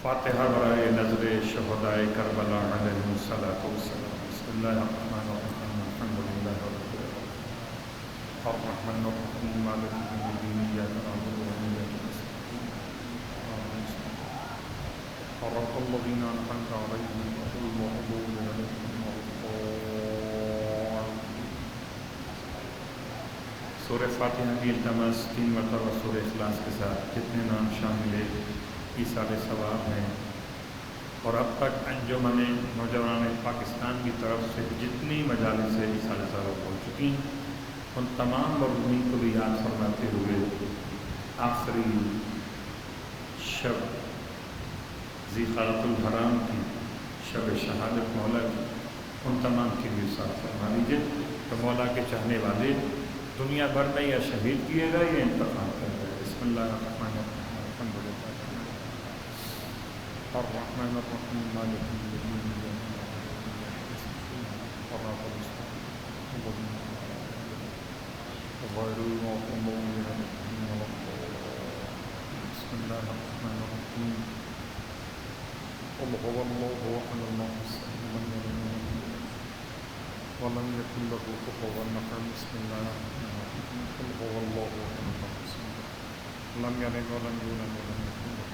فاتحہ برائے نظر شہدائے کربلا علیہم الصلاۃ والسلام۔ بسم اللہ الرحمن الرحیم، الحمد للہ رب العالمین الرحمن الرحیم مالک یوم الدین، ایاک نعبد و ایاک نستعین، صراط الذین انعمت علیہم غیر المغضوب علیہم ولا الضالین۔ سورہ فاتحہ کی التماس 3 مرتبہ سورہ اخلاص کے ساتھ جتنے نام شامل ایصال ثواب ہیں، اور اب تک انجمن نوجوان پاکستان کی طرف سے جتنی مجالس ایصال ثواب ہو چکی ہیں، ان تمام مرحومین کو بھی یاد فرماتے ہوئے آخری شب ذی خلق الحرام کی شب شہادت مولا کی، ان تمام کی بھی ساتھ فرما لیجیے۔ تو مولا کے چاہنے والے دنیا بھر میں یا شہید کیے گئے یا انتقال کر گئے۔ بسم اللہ الرحمن الرحیم، الحمد للہ الرحمن الرحیم مالک یوم الدین، ایاک نعبد و ایاک نستعین، صراط المستقیم الذین غیر المغضوب علیہم ولا الضالین۔ بسم اللہ الرحمن الرحیم، قل هو اللہ احد اللہ الصمد لم یلد ولم یکن له کفوا احد۔ بسم اللہ الرحمن الرحیم، قل هو اللہ احد اللہ الصمد لم یلد ولم یولد ولم یکن له کفوا احد۔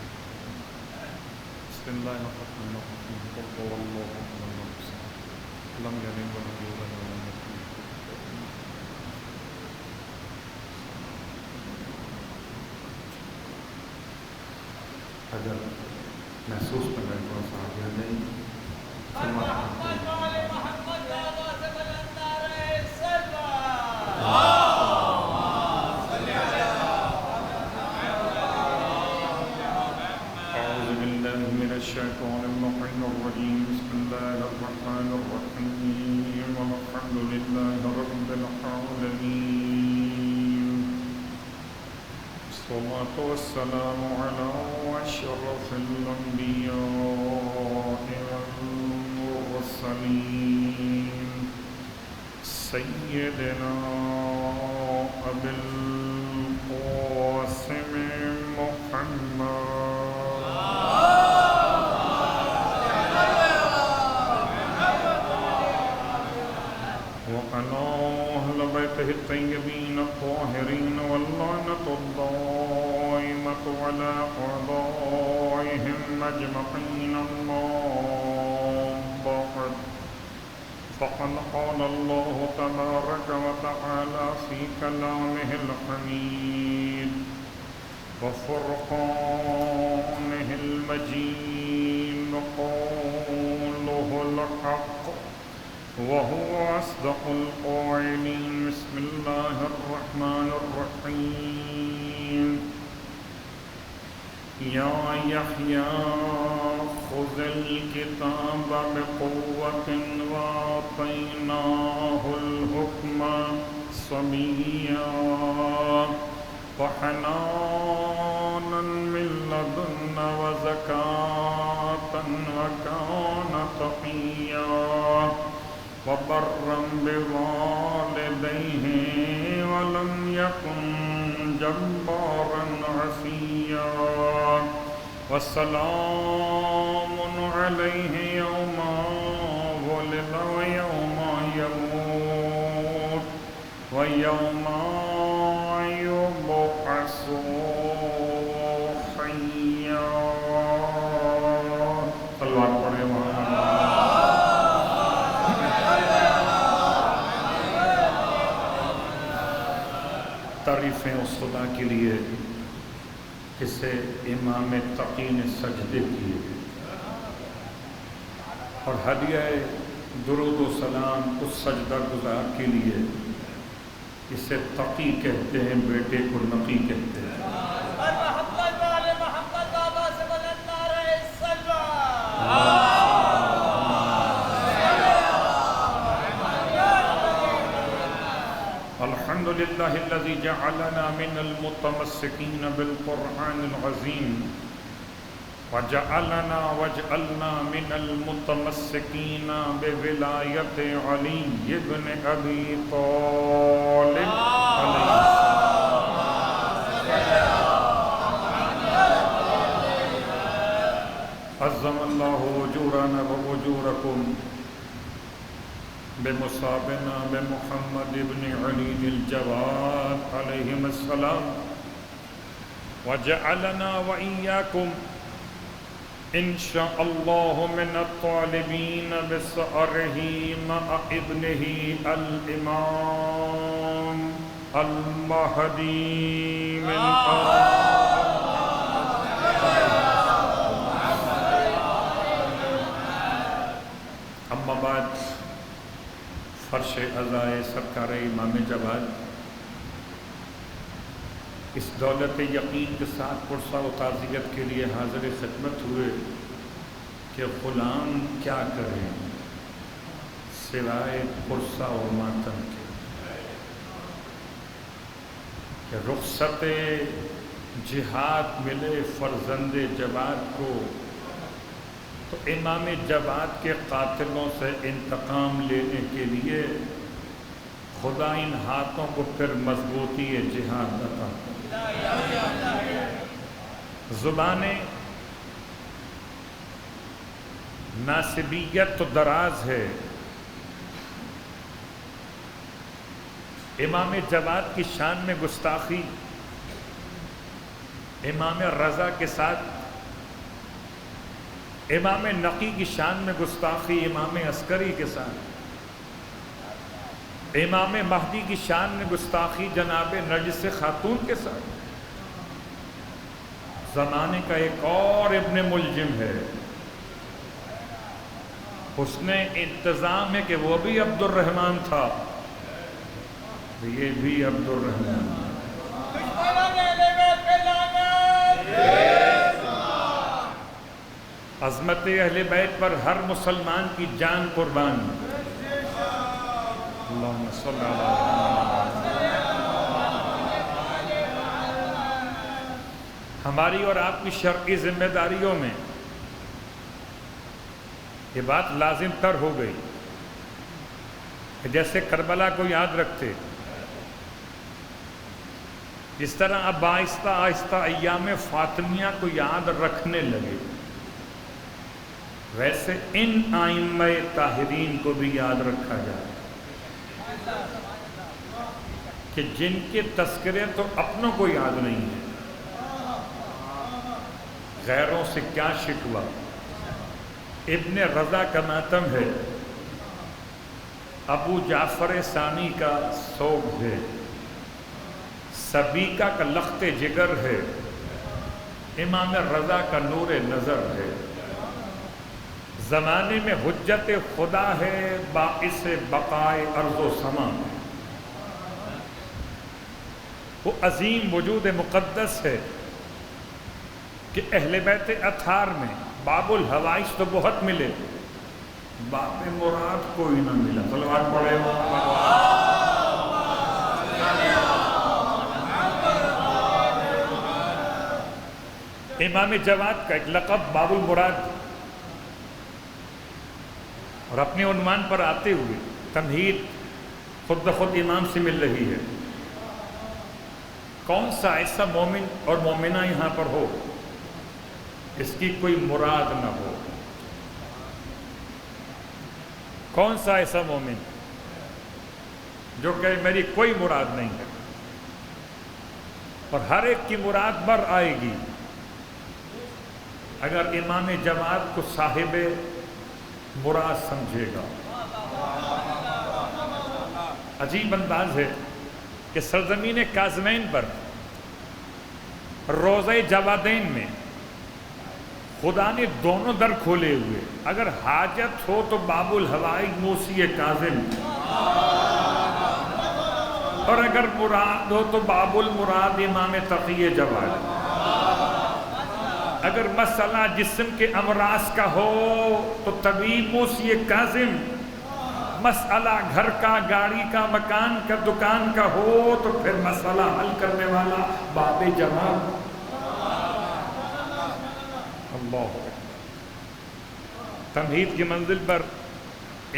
بسم اللہ الرحمن الرحیم، قل هو اللہ احد اللہ الصمد لم یلد ولم یولد ولم یکن له کفوا احد۔ اگر محسوس کر رہے تھوڑا سا آگے آ جائیں۔ اعوذ باللہ من الشیطان اللعین الرجیم، بسم اللہ الرحمن الرحیم، الحمد للہ رب العالمین، الصلاة والسلام علی اشرف الانبیاء والمرسلین، سیدنا ابی القاسم محمد وعلى أهل بيته الطيبين الطاهرين، واللعنة الدائمة على أعدائهم أجمعين، أما بعد، فقد قال الله تبارك وتعالى في كلامه الحميد وفرقانه المجيد، قوله الحق وهو أصدق القائلين۔ بسم الله الرحمن الرحيم، يا يحيى خذ الكتاب بقوة وآتيناه الحكم صبيا وحنانا من لدنا وزكاة وكان تقيا وبرا بوالديه ولم يكن جبارا عصيا، وسلام عليه يوم ولد ويوم يموت ويوم يبعث حيا۔ صلوات پڑھے محمد۔ تعریفیں اس خدا کے لیے جس سے امام تقی نے سجدے کیے، اور ہدیہ درود و سلام اس سجدہ گزار کے لیے اسے تقی کہتے ہیں، بیٹے کو نقی کہتے ہیں۔ الحمد للہ الذی جعلنا من المتمسکین بالقرآن العظیم واجعلنا من المتمسکین بولایت علی بن ابی طالب علیہ السلام۔ عظم اللہ اجورنا واجورکم بمصابنا بمحمد بن علی الجواد علیہم السلام وجعلنا وإياكم إن شاء الله من الطالبين بثأره مع ابنه الإمام المهدي من اما بعد فرش عزائے سرکار امام جواد اس دولت یقین کے ساتھ پرسہ و تعزیت کے لیے حاضر خدمت ہوئے کہ غلام کیا کریں سوائے پرسہ و ماتم کے، کہ رخصت جہاد ملے فرزند جواد کو تو امام جواد کے قاتلوں سے انتقام لینے کے لیے خدا ان ہاتھوں کو پھر مضبوطی جہاد عطا کرے۔ زبانیں ناسبیت تو دراز ہے، امام جواد کی شان میں گستاخی، امام رضا کے ساتھ امام نقی کی شان میں گستاخی، امام عسکری کے ساتھ امام مہدی کی شان میں گستاخی جناب نرجس خاتون کے ساتھ۔ زمانے کا ایک اور ابن ملجم ہے، حسن انتظام ہے کہ وہ بھی عبد الرحمن تھا، یہ بھی عبد الرحمن ہے۔ عظمت اہل بیت پر ہر مسلمان کی جان قربان۔ اللہم صلی اللہ علیہ وسلم۔ ہماری اور آپ کی شرعی ذمہ داریوں میں یہ بات لازم تر ہو گئی کہ جیسے کربلا کو یاد رکھتے، جس طرح اب آہستہ آہستہ ایام فاطمیہ کو یاد رکھنے لگے، ویسے ان ائمہ طاہرین کو بھی یاد رکھا جائے کہ جن کے تذکرے تو اپنوں کو یاد نہیں ہیں، غیروں سے کیا شکوہ۔ ابن رضا کا ماتم ہے، ابو جعفر ثانی کا سوگ ہے، سبیکہ کا لخت جگر ہے، امام رضا کا نور نظر ہے، زمانے میں حجت خدا ہے، باعث بقائے ارض و سما، وہ عظیم وجود مقدس ہے کہ اہل بیت اطہار میں باب الحوائج تو بہت ملے، باب مراد کوئی نہ ملا۔ صلوات پڑھے۔ امام جواد کا ایک لقب باب المراد، اور اپنے عنوان پر آتے ہوئے تمہید خود بخود امام سے مل رہی ہے۔ کون سا ایسا مومن اور مومنہ یہاں پر ہو اس کی کوئی مراد نہ ہو؟ کون سا ایسا مومن جو کہ میری کوئی مراد نہیں ہے؟ اور ہر ایک کی مراد بر آئے گی اگر امام جواد کو صاحب مراد سمجھے گا۔ عجیب انداز ہے کہ سرزمین کاظمین پر روضہ جوادین میں خدا نے دونوں در کھولے ہوئے، اگر حاجت ہو تو باب الحوائج موسی کاظم، اور اگر مراد ہو تو باب المراد امام تقی جواد۔ اگر مسئلہ جسم کے امراض کا ہو تو طبیب موسی کاظم، مسئلہ گھر کا، گاڑی کا، مکان کا، دکان کا ہو تو پھر مسئلہ حل کرنے والا باب جواد۔ اللہ تمہید کی منزل پر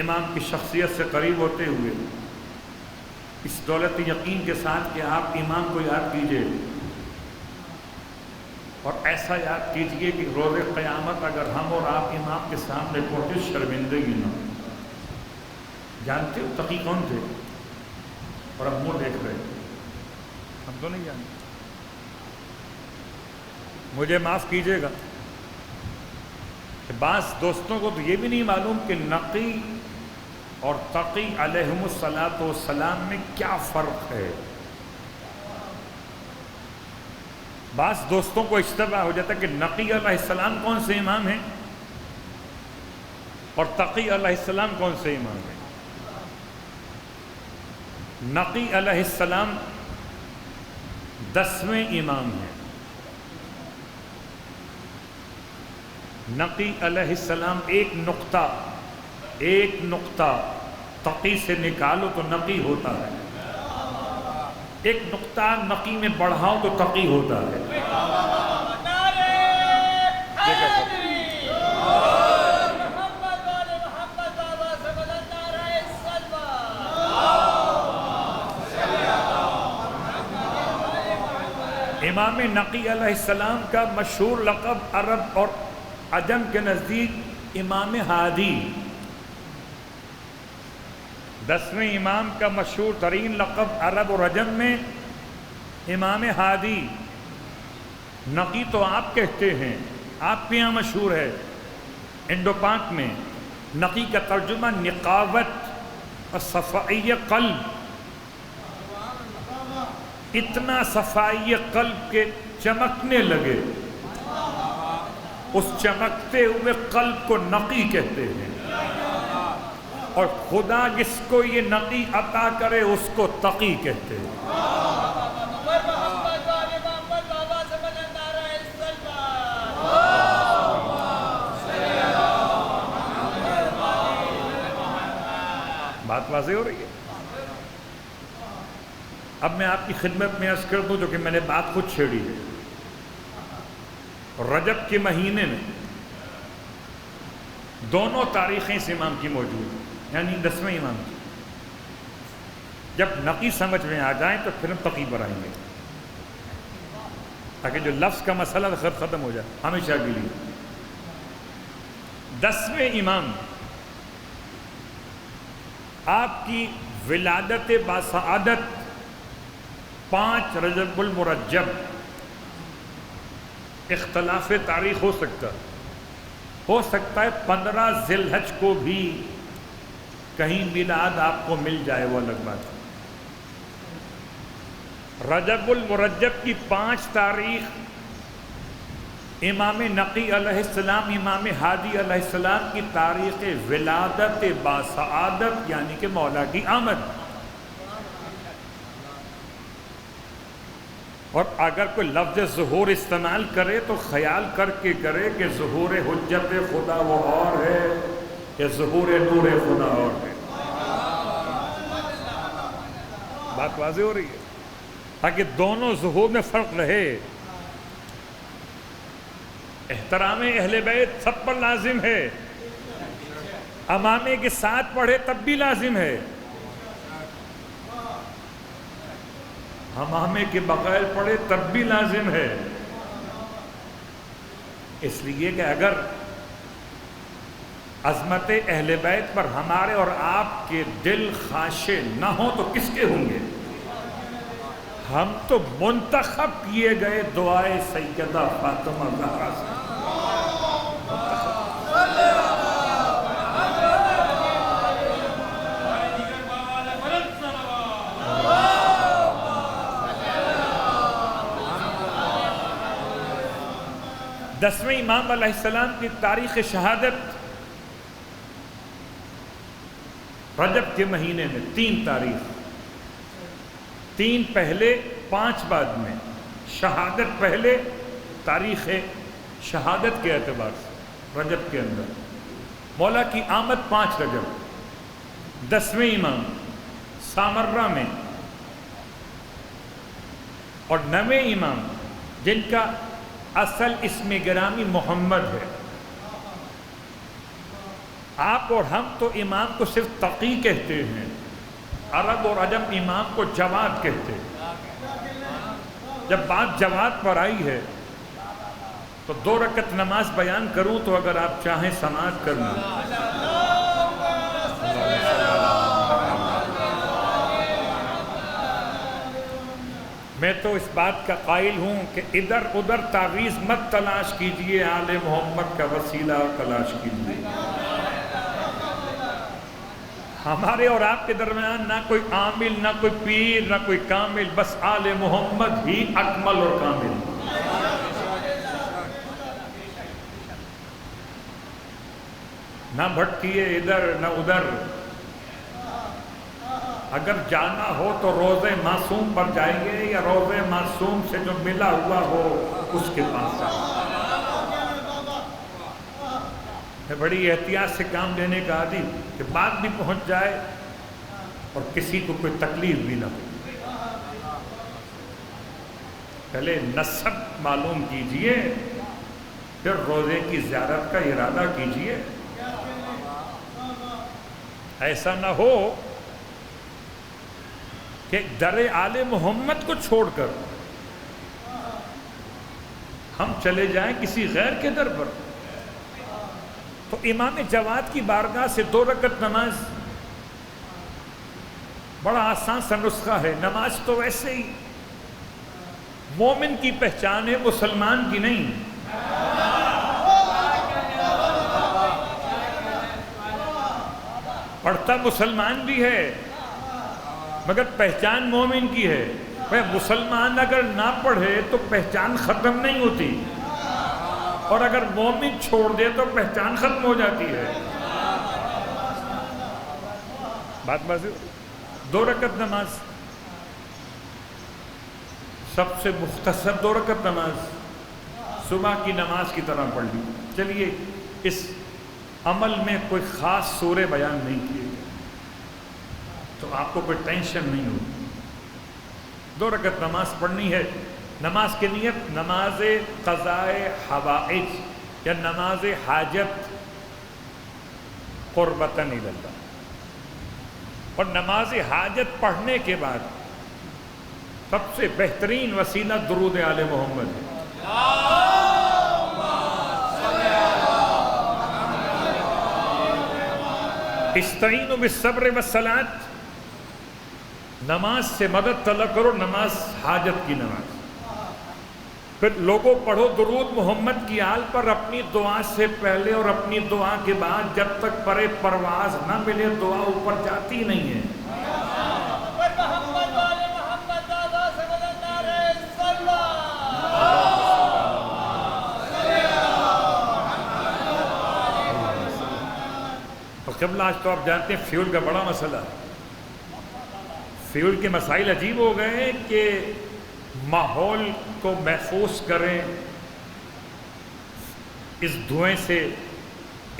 امام کی شخصیت سے قریب ہوتے ہوئے اس دولت یقین کے ساتھ کہ آپ امام کو یاد کیجئے اور ایسا یاد کیجئے کہ روز قیامت اگر ہم اور آپ امام کے سامنے پہنچے شرمندگی نہ ہو۔ جانتے ہو تقی کون تھے؟ اور اب منہ دیکھ رہے ہم تو نہیں جانتے۔ مجھے معاف کیجئے گا کہ بعض دوستوں کو تو یہ بھی نہیں معلوم کہ نقی اور تقی علیہم الصلاۃ والسلام میں کیا فرق ہے۔ بعض دوستوں کو اشتباہ ہو جاتا ہے کہ نقی علیہ السلام کون سے امام ہیں اور تقی علیہ السلام کون سے امام ہیں۔ نقی علیہ السلام 10ویں امام ہیں۔ نقی علیہ السلام ایک نقطہ تقی سے نکالو تو نقی ہوتا ہے، ایک نقطہ نقی میں بڑھاؤ تو تقی ہوتا ہے۔ امام نقی علیہ السلام کا مشہور لقب عرب اور عجم کے نزدیک امام ہادی، 10ویں امام کا مشہور ترین لقب عرب اور عجم میں امام ہادی۔ نقی تو آپ کہتے ہیں، آپ کے یہاں مشہور ہے، انڈو پاک میں نقی کا ترجمہ نقاوت اور صفائی قلب، اتنا صفائی قلب کے چمکنے لگے، اس چمکتے ہوئے قلب کو نقی کہتے ہیں، اور خدا جس کو یہ نقی عطا کرے اس کو تقی کہتے ہیں۔ بات واضح ہو رہی ہے؟ اب میں آپ کی خدمت میں عرض کر دوں جو کہ میں نے بات خود چھیڑی ہے۔ رجب کے مہینے میں دونوں تاریخیں اس امام کی موجود ہیں، یعنی 10ویں امام کی۔ جب نقی سمجھ میں آ جائیں تو پھر ہم تقی پر آئیں گے، تاکہ جو لفظ کا مسئلہ ختم ہو جائے ہمیشہ کے لیے۔ 10ویں امام آپ کی ولادت باسعادت 5 رجب المرجب، اختلاف تاریخ ہو سکتا ہے 15 ذی الحج کو بھی کہیں میلاد آپ کو مل جائے، وہ الگ بات ہے۔ رجب المرجب کی 5 تاریخ امام نقی علیہ السلام، امام ہادی علیہ السلام کی تاریخ ولادت باسعادت، یعنی کہ مولا کی آمد۔ اور اگر کوئی لفظ ظہور استعمال کرے تو خیال کر کے کرے کہ ظہور حجت خدا وہ اور ہے یا ظہور نور خدا اور ہے۔ بات واضح ہو رہی ہے؟ تاکہ دونوں ظہور میں فرق رہے۔ احترام اہل بیت سب پر لازم ہے، امامے کے ساتھ پڑھے تب بھی لازم ہے، امامے کے بغیر پڑھے تب بھی لازم ہے۔ اس لیے کہ اگر عظمت اہل بیت پر ہمارے اور آپ کے دل خاشع نہ ہوں تو کس کے ہوں گے؟ ہم تو منتخب کیے گئے دعائے سیدہ فاطمہ زہرا سے۔ دسویں امام علیہ السلام کی تاریخ شہادت رجب کے مہینے میں 3 تاریخ، 3 پہلے 5 بعد میں، شہادت پہلے، تاریخ شہادت کے اعتبار سے رجب کے اندر مولا کی آمد 5 رجب، 10ویں امام سامرہ میں، اور 9ویں امام جن کا اصل اسم گرامی محمد ہے۔ آپ اور ہم تو امام کو صرف تقی کہتے ہیں، عرب اور عجم امام کو جواد کہتے ہیں۔ جب بات جواد پر آئی ہے تو 2 رکعت نماز بیان کروں تو اگر آپ چاہیں سماعت کرنا. میں تو اس بات کا قائل ہوں کہ ادھر ادھر تعویذ مت تلاش کیجئے، آل محمد کا وسیلہ تلاش کیجئے. ہمارے اور آپ کے درمیان نہ کوئی عامل، نہ کوئی پیر، نہ کوئی کامل، بس آل محمد ہی اکمل اور کامل. نہ بھٹکیے ادھر نہ ادھر. اگر جانا ہو تو روض معصوم پر جائیں گے یا روض معصوم سے جو ملا ہوا ہو اس کے پاس جائیں گے. میں بڑی احتیاط سے کام لینے کا عادی کہ بات بھی پہنچ جائے اور کسی کو کوئی تکلیف بھی نہ ہو. پہلے نسب معلوم کیجئے پھر روزے کی زیارت کا ارادہ کیجئے. ایسا نہ ہو کہ در آل محمد کو چھوڑ کر ہم چلے جائیں کسی غیر کے در پر. تو امام جواد کی بارگاہ سے 2 رکعت نماز بڑا آسان سا نسخہ ہے. نماز تو ویسے ہی مومن کی پہچان ہے، مسلمان کی نہیں. پڑھتا مسلمان بھی ہے مگر پہچان مومن کی ہے. مسلمان اگر نہ پڑھے تو پہچان ختم نہیں ہوتی، اور اگر مومن چھوڑ دے تو پہچان ختم ہو جاتی ہے. بات بازی 2 رکعت نماز سب سے مختصر 2 رکعت نماز صبح کی نماز کی طرح پڑھ لی. چلیے اس عمل میں کوئی خاص سورے بیان نہیں کیے گئے تو آپ کو کوئی ٹینشن نہیں ہوگی. 2 رکعت نماز پڑھنی ہے. نماز کی نیت نماز قضاء حوائج یا نماز حاجت قربتاً الی اللہ. اور نماز حاجت پڑھنے کے بعد سب سے بہترین وسیلہ درود آل محمد ہے. استعینوا بالصبر والصلاۃ. نماز سے مدد طلب کرو، نماز حاجت کی نماز. پھر لوگوں پڑھو درود محمد کی آل پر اپنی دعا سے پہلے اور اپنی دعا کے بعد. جب تک پرے پرواز نہ ملے دعا اوپر جاتی نہیں ہے. قبلہ آج تو آپ جانتے ہیں فیول کا بڑا مسئلہ. فیول کے مسائل عجیب ہو گئے ہیں کہ ماحول کو محفوظ کریں اس دھوئیں سے،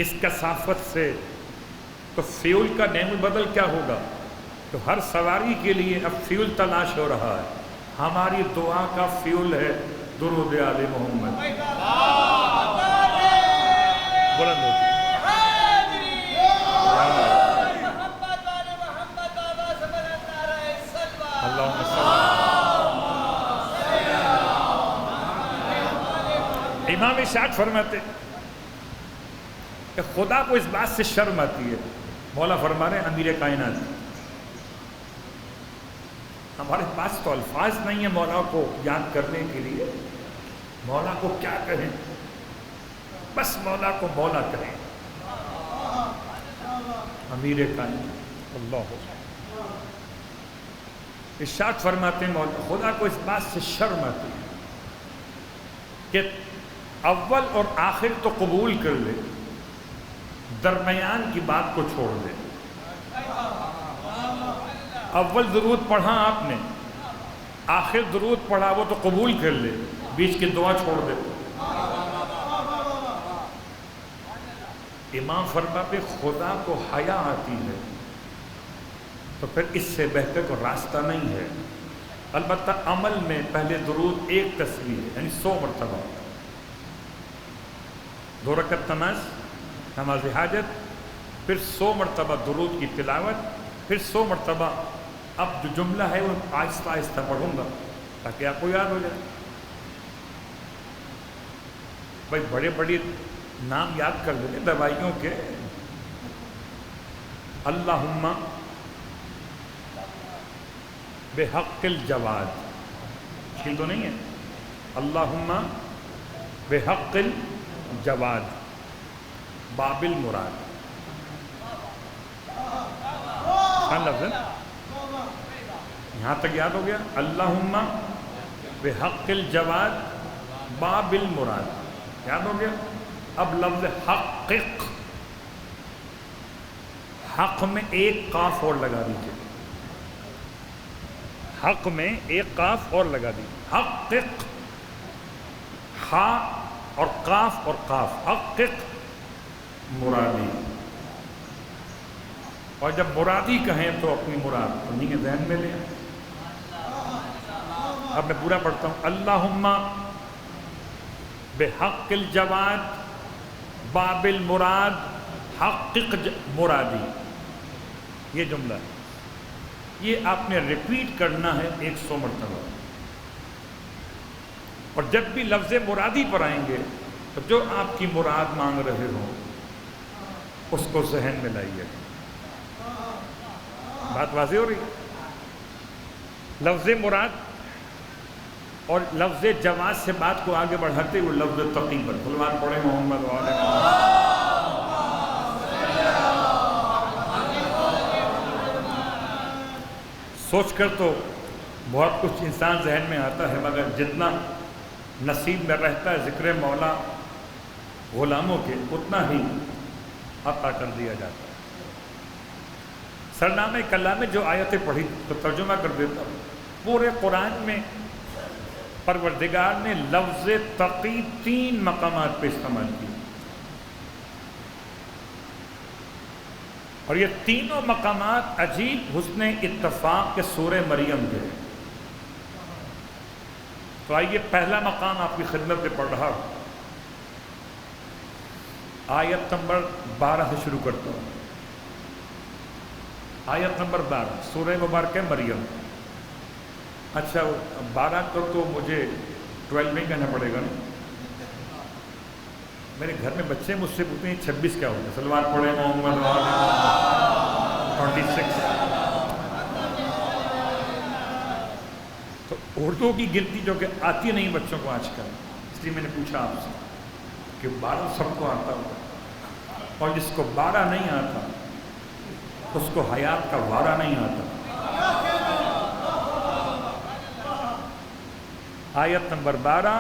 اس کثافت سے. تو فیول کا نعم البدل کیا ہوگا؟ تو ہر سواری کے لیے اب فیول تلاش ہو رہا ہے. ہماری دعا کا فیول ہے درود آل محمد. بلند ہوتی امام ارشاد فرماتے کہ خدا کو اس بات سے شرم آتی ہے. مولا فرما رہے ہیں امیر کائنات ہمارے پاس تو الفاظ نہیں ہیں مولا کو یاد کرنے کے لیے. مولا کو کیا کہیں؟ بس مولا کو مولا کہیں. امیر کائنات اللہ ارشاد فرماتے ہیں مولا خدا کو اس بات سے شرم آتی ہے کہ اول اور آخر تو قبول کر لے، درمیان کی بات کو چھوڑ دے. اول درود پڑھا آپ نے، آخر درود پڑھا وہ تو قبول کر لے، بیچ کی دعا چھوڑ دے. امام فرماتے خدا کو حیا آتی ہے تو پھر اس سے بہتر کو راستہ نہیں ہے. البتہ عمل میں پہلے درود 1 تسبیح ہے یعنی 100 مرتبہ. 2 رکعت نماز حاجت، پھر 100 مرتبہ درود کی تلاوت، پھر 100 مرتبہ. اب جو جملہ ہے وہ آہستہ آہستہ پڑھوں گا تاکہ آپ کو یاد ہو جائے. بھائی بڑے بڑے نام یاد کر لیتے دوائیوں کے. اللہم بحق الجواد، مشکل تو نہیں ہے. اللہم بحق الجواد باب المراد. لفظ ہے یہاں تک یاد ہو گیا. اللہم بحق الجواد باب المراد یاد ہو گیا. اب لفظ حقق، حق میں ایک قاف اور لگا دیجیے. حق میں ایک قاف اور لگا دیجیے. حقق، ہا اور قاف اور قاف. حقق مرادی. اور جب مرادی کہیں تو اپنی مراد انہیں کے ذہن میں لیں. اب میں پورا پڑھتا ہوں. اللہم بحق الجواد باب المراد حقق مرادی. یہ جملہ ہے، یہ آپ نے ریپیٹ کرنا ہے 100 مرتبہ. اور جب بھی لفظ مرادی پر آئیں گے تو جو آپ کی مراد مانگ رہے ہوں اس کو ذہن میں لائیے. بات واضح ہو رہی ہے؟ لفظ مراد اور لفظ جواز سے بات کو آگے بڑھاتے ہوئے لفظ تقی پر سلوات پڑھیں محمد وعلیہ سوچ کر تو بہت کچھ انسان ذہن میں آتا ہے، مگر جتنا نصیب میں رہتا ہے ذکر مولا غلاموں کے اتنا ہی عطا کر دیا جاتا ہے. سرنامہ کلام میں جو آیتیں پڑھی تو ترجمہ کر دیتا ہوں. پورے قرآن میں پروردگار نے لفظ تقی 3 مقامات پہ استعمال کیا، اور یہ تینوں مقامات عجیب حسن اتفاق کے سورہ مریم کے. تو آئیے پہلا مقام آپ کی خدمت میں پڑھ رہا ہوں. آیت نمبر 12 سے شروع کرتا ہوں. آیت نمبر 12 سورہ مبارکہ مریم. اچھا 12 کو تو مجھے 12 میں کہنا پڑے گا نا. میرے گھر میں بچے مجھ سے پوچھتے ہیں 26 کیا ہوتا ہے. سلوات پڑھے محمد 26. تو اردو کی گنتی جو کہ آتی نہیں بچوں کو آج کل، اس لیے میں نے پوچھا آپ سے کہ 12 سب کو آتا ہوگا، اور جس کو 12 نہیں آتا اس کو حیات کا وارہ نہیں آتا. آیت نمبر 12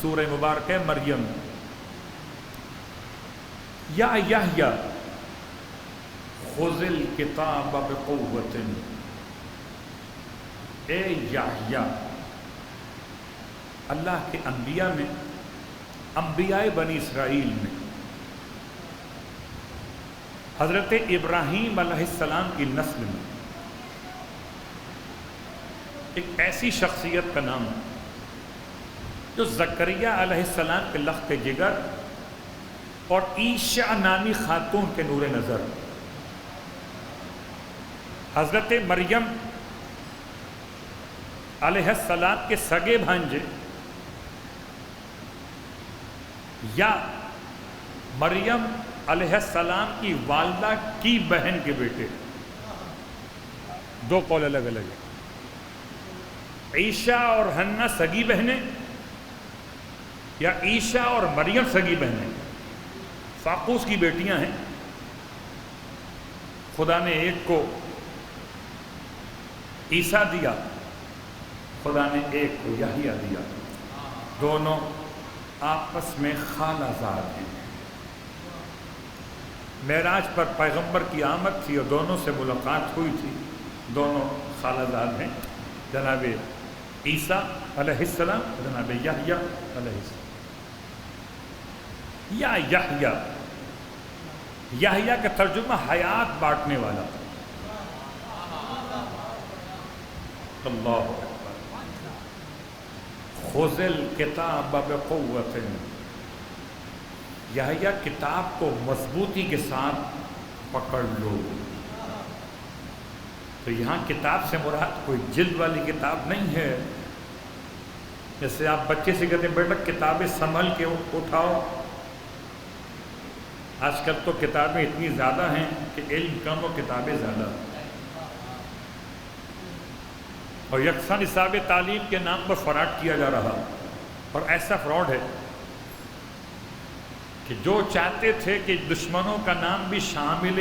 سورہ مبارکہ مریم. یا یحییٰ خذ الکتاب بقوۃ. اے یحییٰ، اللہ کے انبیاء میں، انبیاء بنی اسرائیل میں حضرت ابراہیم علیہ السلام کی نسل میں ایک ایسی شخصیت کا نام جو زکریہ علیہ السلام کے لخت جگر اور عیشا نامی خاتون کے نور نظر. حضرت مریم علیہ السلام کے سگے بھانجے یا مریم علیہ السلام کی والدہ کی بہن کے بیٹے. 2 قول الگ الگ ہیں. عیشا اور حنا سگی بہنیں یا عیشا اور مریم سگی بہنیں. فاقوس کی بیٹیاں ہیں. خدا نے ایک کو عیسیٰ دیا، خدا نے ایک کو یحییٰ دیا. دونوں آپس میں خالہ زاد ہیں. معراج پر پیغمبر کی آمد تھی اور دونوں سے ملاقات ہوئی تھی. دونوں خالہ زاد ہیں، جناب عیسیٰ علیہ السلام، جناب یحییٰ علیہ السلام. یا یحییٰ، یحییٰ کا ترجمہ حیات بانٹنے والا. اللہ اکبر. خذ الکتاب بقوۃ. یحییٰ کتاب کو مضبوطی کے ساتھ پکڑ لو. تو یہاں کتاب سے مراد کوئی جلد والی کتاب نہیں ہے، جیسے آپ بچے سے کہتے ہیں بیٹا کتابیں سنبھل کے اٹھاؤ، آج کل تو کتابیں اتنی زیادہ ہیں کہ علم کم اور کتابیں زیادہ، اور یکساں نصاب تعلیم کے نام پر فراڈ کیا جا رہا، اور ایسا فراڈ ہے کہ جو چاہتے تھے کہ دشمنوں کا نام بھی شامل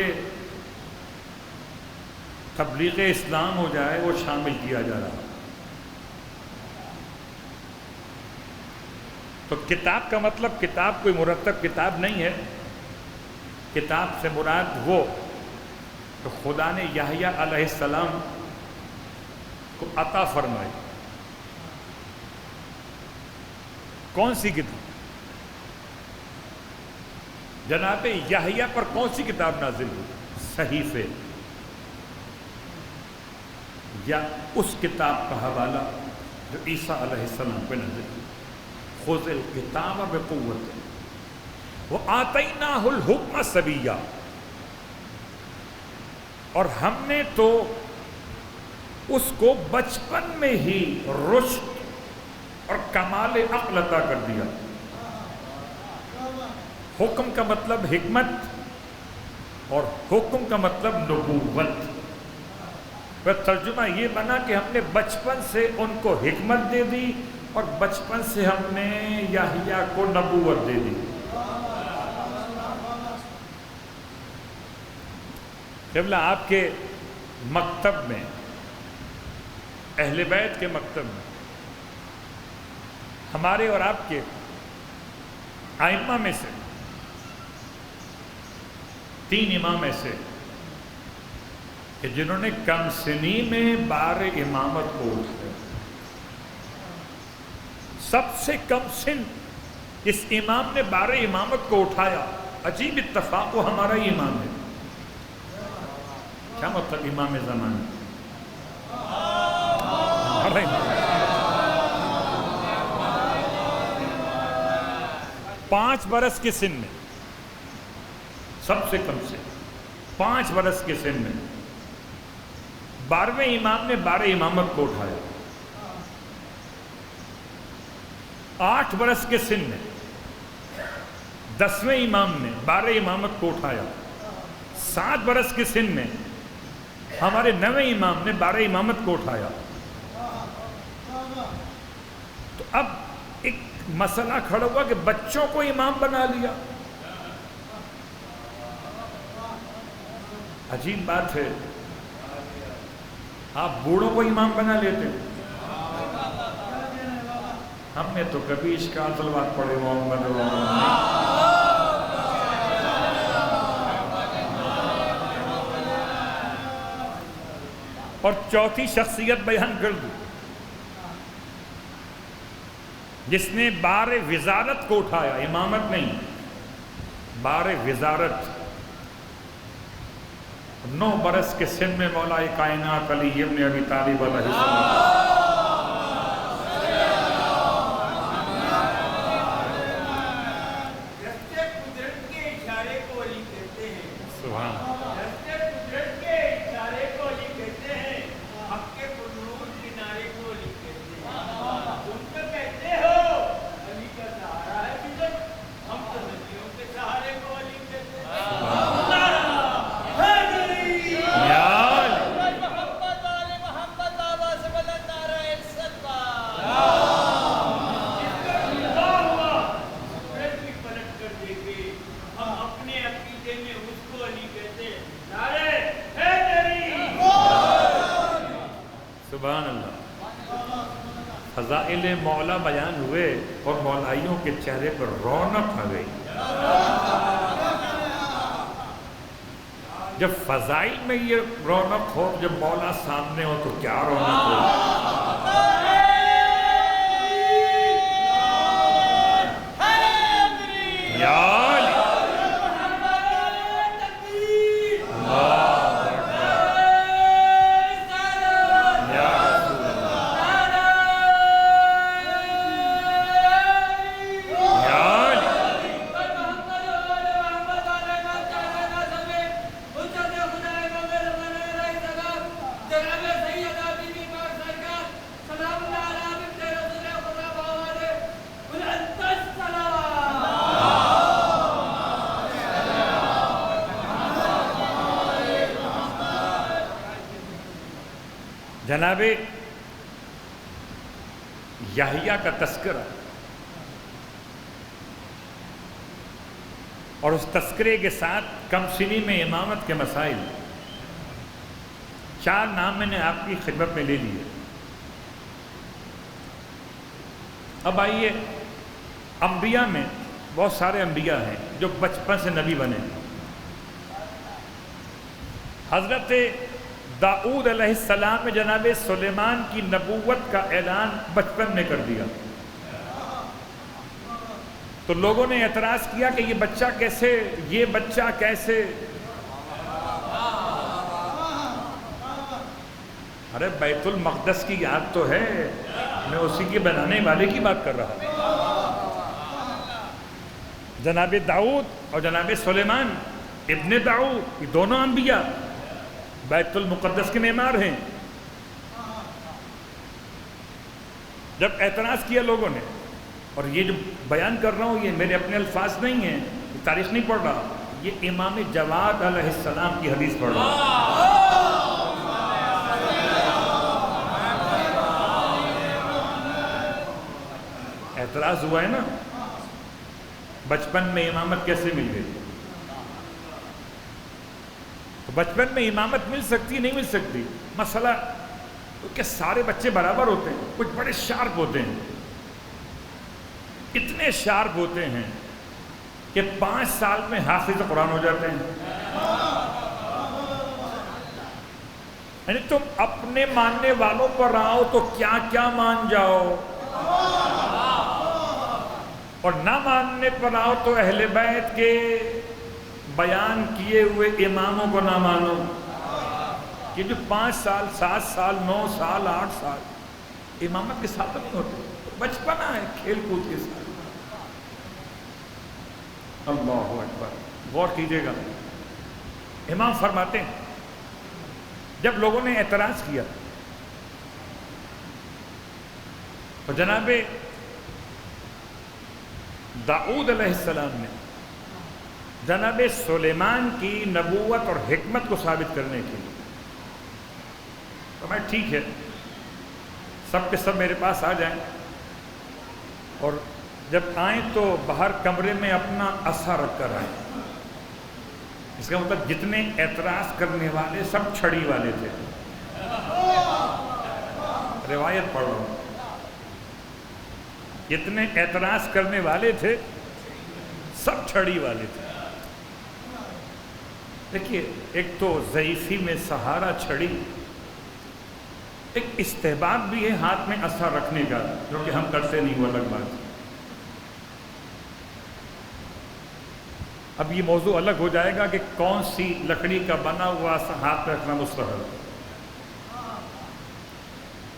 تبلیغ اسلام ہو جائے وہ شامل کیا جا رہا۔ تو کتاب کا مطلب کتاب کوئی مرتب کتاب نہیں ہے، کتاب سے مراد وہ تو خدا نے یحییٰ علیہ السلام کو عطا فرمائی۔ کون سی کتاب؟ جناب یحییٰ پر کون سی کتاب نازل ہوئی؟ صحیفے، یا اس کتاب کا حوالہ جو عیسیٰ علیہ السلام پہ نازل ہوئی۔ خذ الکتاب بقوت وآتیناہ الحکم صبیا، اور ہم نے تو اس کو بچپن میں ہی رشد اور کمال عقل عطا کر دیا۔ حکم کا مطلب حکمت اور حکم کا مطلب نبوت، پر ترجمہ یہ بنا کہ ہم نے بچپن سے ان کو حکمت دے دی اور بچپن سے ہم نے یحییٰ کو نبوت دے دی۔ قبلہ آپ کے مکتب میں، اہل بیت کے مکتب میں، ہمارے اور آپ کے ائمہ میں سے 3 امام ایسے کہ جنہوں نے کم سنی میں بار امامت کو اٹھایا۔ سب سے کم سن اس امام نے بار امامت کو اٹھایا، عجیب اتفاق، وہ ہمارا ہی امام ہے۔ کیا مطلب امام زمان؟ 5 برس کے سن میں، سب سے کم سے 5 برس کے سن میں 12ویں امام نے بار امامت کو اٹھایا۔ 8 برس کے سن میں 10ویں امام نے بار امامت کو اٹھایا۔ 7 برس کے سن میں ہمارے 9ویں امام نے بار امامت کو اٹھایا۔ تو اب ایک مسئلہ کھڑا ہوا کہ بچوں کو امام بنا لیا۔ عجیب بات ہے، آپ بوڑھوں کو امام بنا لیتے، ہم نے تو کبھی اشکال صلوات پڑھے محمد اور چوتھی شخصیت بیان کر دوں جس نے بار وزارت کو اٹھایا، امامت نہیں، بار وزارت۔ 9 برس کے سن میں مولا کائنات علی ابن ابی طالب علیہ السلام فضائل مولا بیان ہوئے اور مولائیوں کے چہرے پر رونق آ گئی۔ جب فضائل میں یہ رونق ہو، جب مولا سامنے ہو تو کیا رونق ہو۔ جناب یحییٰ کا تذکرہ، اور اس تذکرے کے ساتھ کم سنی میں امامت کے مسائل، 4 نام میں نے آپ کی خدمت میں لے لیے۔ اب آئیے، انبیاء میں بہت سارے انبیاء ہیں جو بچپن سے نبی بنے۔ حضرت داؤد علیہ السلام نے جناب سلیمان کی نبوت کا اعلان بچپن میں کر دیا، تو لوگوں نے اعتراض کیا کہ یہ بچہ کیسے؟ ارے بیت المقدس کی یاد تو ہے، میں اسی کے بنانے والے کی بات کر رہا ہوں۔ جناب داؤد اور جناب سلیمان ابن داؤد، یہ دونوں انبیاء بیت المقدس کے معمار ہیں۔ جب اعتراض کیا لوگوں نے، اور یہ جو بیان کر رہا ہوں یہ میرے اپنے الفاظ نہیں ہیں، یہ تاریخ نہیں پڑھ رہا، یہ امام جواد علیہ السلام کی حدیث پڑھ رہا ہوں۔ اعتراض ہوا ہے نا، بچپن میں امامت کیسے مل گئی؟ تو بچپن میں امامت مل سکتی نہیں مل سکتی؟ مسئلہ کہ سارے بچے برابر ہوتے ہیں، کچھ بڑے شارپ ہوتے ہیں، اتنے شارپ ہوتے ہیں کہ 5 سال میں حافظ قرآن ہو جاتے ہیں۔ یعنی تم اپنے ماننے والوں پر آؤ تو کیا کیا مان جاؤ، اور نہ ماننے پر آؤ تو اہل بیت کے بیان کیے ہوئے اماموں کو نہ مانو، کہ جو 5 سال 7 سال 9 سال 8 سال امامت کے ساتھ نہیں ہوتے، بچپنا ہے، کھیل کود کے ساتھ۔ اللہ اکبر، غور کیجئے گا، امام فرماتے ہیں جب لوگوں نے اعتراض کیا تو جناب داؤد علیہ السلام نے جناب سلیمان کی نبوت اور حکمت کو ثابت کرنے کے لیے تو میں ٹھیک ہے، سب کے سب میرے پاس آ جائیں، اور جب آئیں تو باہر کمرے میں اپنا عصا رکھ کر آئیں۔ اس کا مطلب جتنے اعتراض کرنے والے سب چھڑی والے تھے، روایت پڑھ رہا ہوں، جتنے اعتراض کرنے والے تھے سب چھڑی والے تھے۔ دیکھیے، ایک تو ضعیفی میں سہارا چھڑی، ایک استحباب بھی ہے ہاتھ میں عصا رکھنے کا، جو کہ ہم کرتے نہیں، وہ الگ بات ہے۔ اب یہ موضوع الگ ہو جائے گا کہ کون سی لکڑی کا بنا ہوا عصا ہاتھ میں رکھنا مستحب ہے،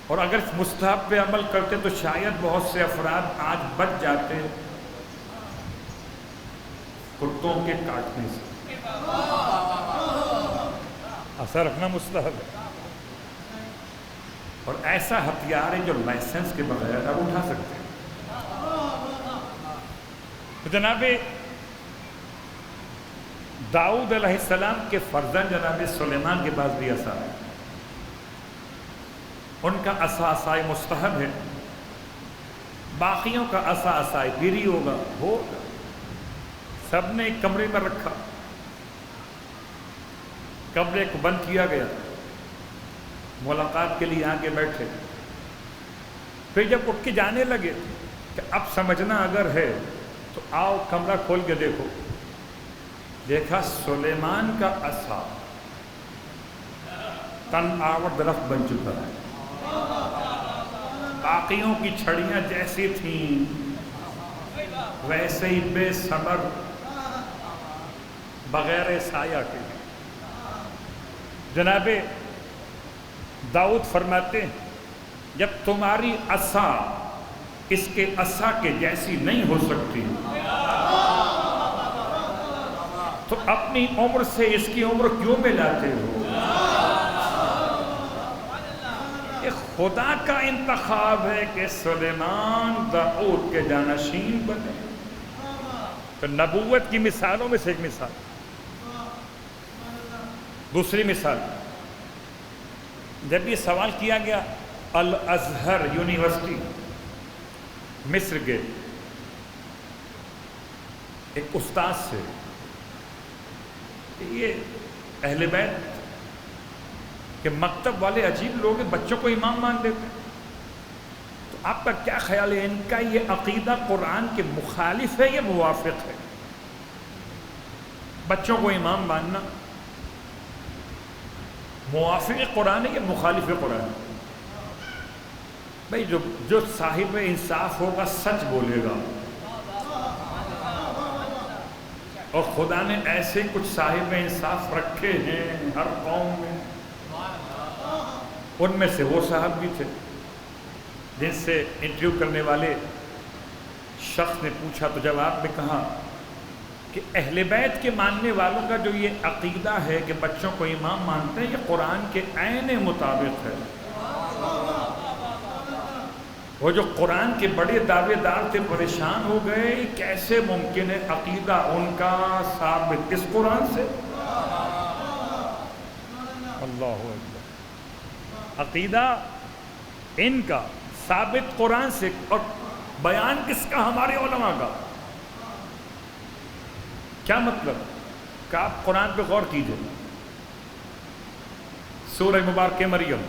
اور اگر مستحب پہ عمل کرتے تو شاید بہت سے افراد آج بچ جاتے کتوں کے کاٹنے سے۔ عصا رکھنا مستحب ہے، اور ایسا ہتھیار ہے جو لائسنس کے بغیر اب اٹھا سکتے ہیں۔ تو جناب داؤد علیہ السلام کے فرزند جناب سلیمان کے پاس بھی عصا ہے، ان کا عصا عصائے مستحب ہے، باقیوں کا عصا عصائے پیری ہوگا۔ سب نے ایک کمرے میں رکھا، کمرے کو بند کیا گیا، ملاقات کے لیے آگے بیٹھے، پھر جب اٹھ کے جانے لگے کہ اب سمجھنا اگر ہے تو آؤ کمرہ کھول کے دیکھو، دیکھا سلیمان کا عصا تن آور درخت بن چکا ہے، باقیوں کی چھڑیاں جیسی تھیں ویسے ہی بے ثمر بغیر سایہ کے۔ جناب داؤد فرماتے ہیں جب تمہاری عصا اس کے عصا کے جیسی نہیں ہو سکتی تو اپنی عمر سے اس کی عمر کیوں ملاتے ہو؟ یہ خدا کا انتخاب ہے کہ سلیمان داؤد کے جانشین بنے۔ تو نبوت کی مثالوں میں سے ایک مثال، دوسری مثال جب یہ سوال کیا گیا الازہر یونیورسٹی مصر کے ایک استاد سے کہ یہ اہل بیت کہ مکتب والے عجیب لوگ ہیں، بچوں کو امام مان دیتے ہیں، تو آپ کا کیا خیال ہے، ان کا یہ عقیدہ قرآن کے مخالف ہے یا موافق ہے؟ بچوں کو امام ماننا موافق قرآن ہے یا مخالف قرآن ہے؟ بھائی جو صاحب انصاف ہوگا سچ بولے گا، اور خدا نے ایسے کچھ صاحب انصاف رکھے ہیں ہر قوم میں، ان میں سے وہ صاحب بھی تھے جن سے انٹرویو کرنے والے شخص نے پوچھا تو جواب میں کہا کہ اہل بیت کے ماننے والوں کا جو یہ عقیدہ ہے کہ بچوں کو امام مانتے ہیں، یہ قرآن کے عین مطابق ہے۔ وہ جو قرآن کے بڑے دعوے دار تھے پریشان ہو گئے، کیسے ممکن ہے عقیدہ ان کا ثابت اس قرآن سے؟ اللہ اکبر، عقیدہ ان کا ثابت قرآن سے، اور بیان کس کا؟ ہمارے علماء کا۔ کیا مطلب کہ آپ قرآن پہ غور کیجئے، سورہ مبارکہ مریم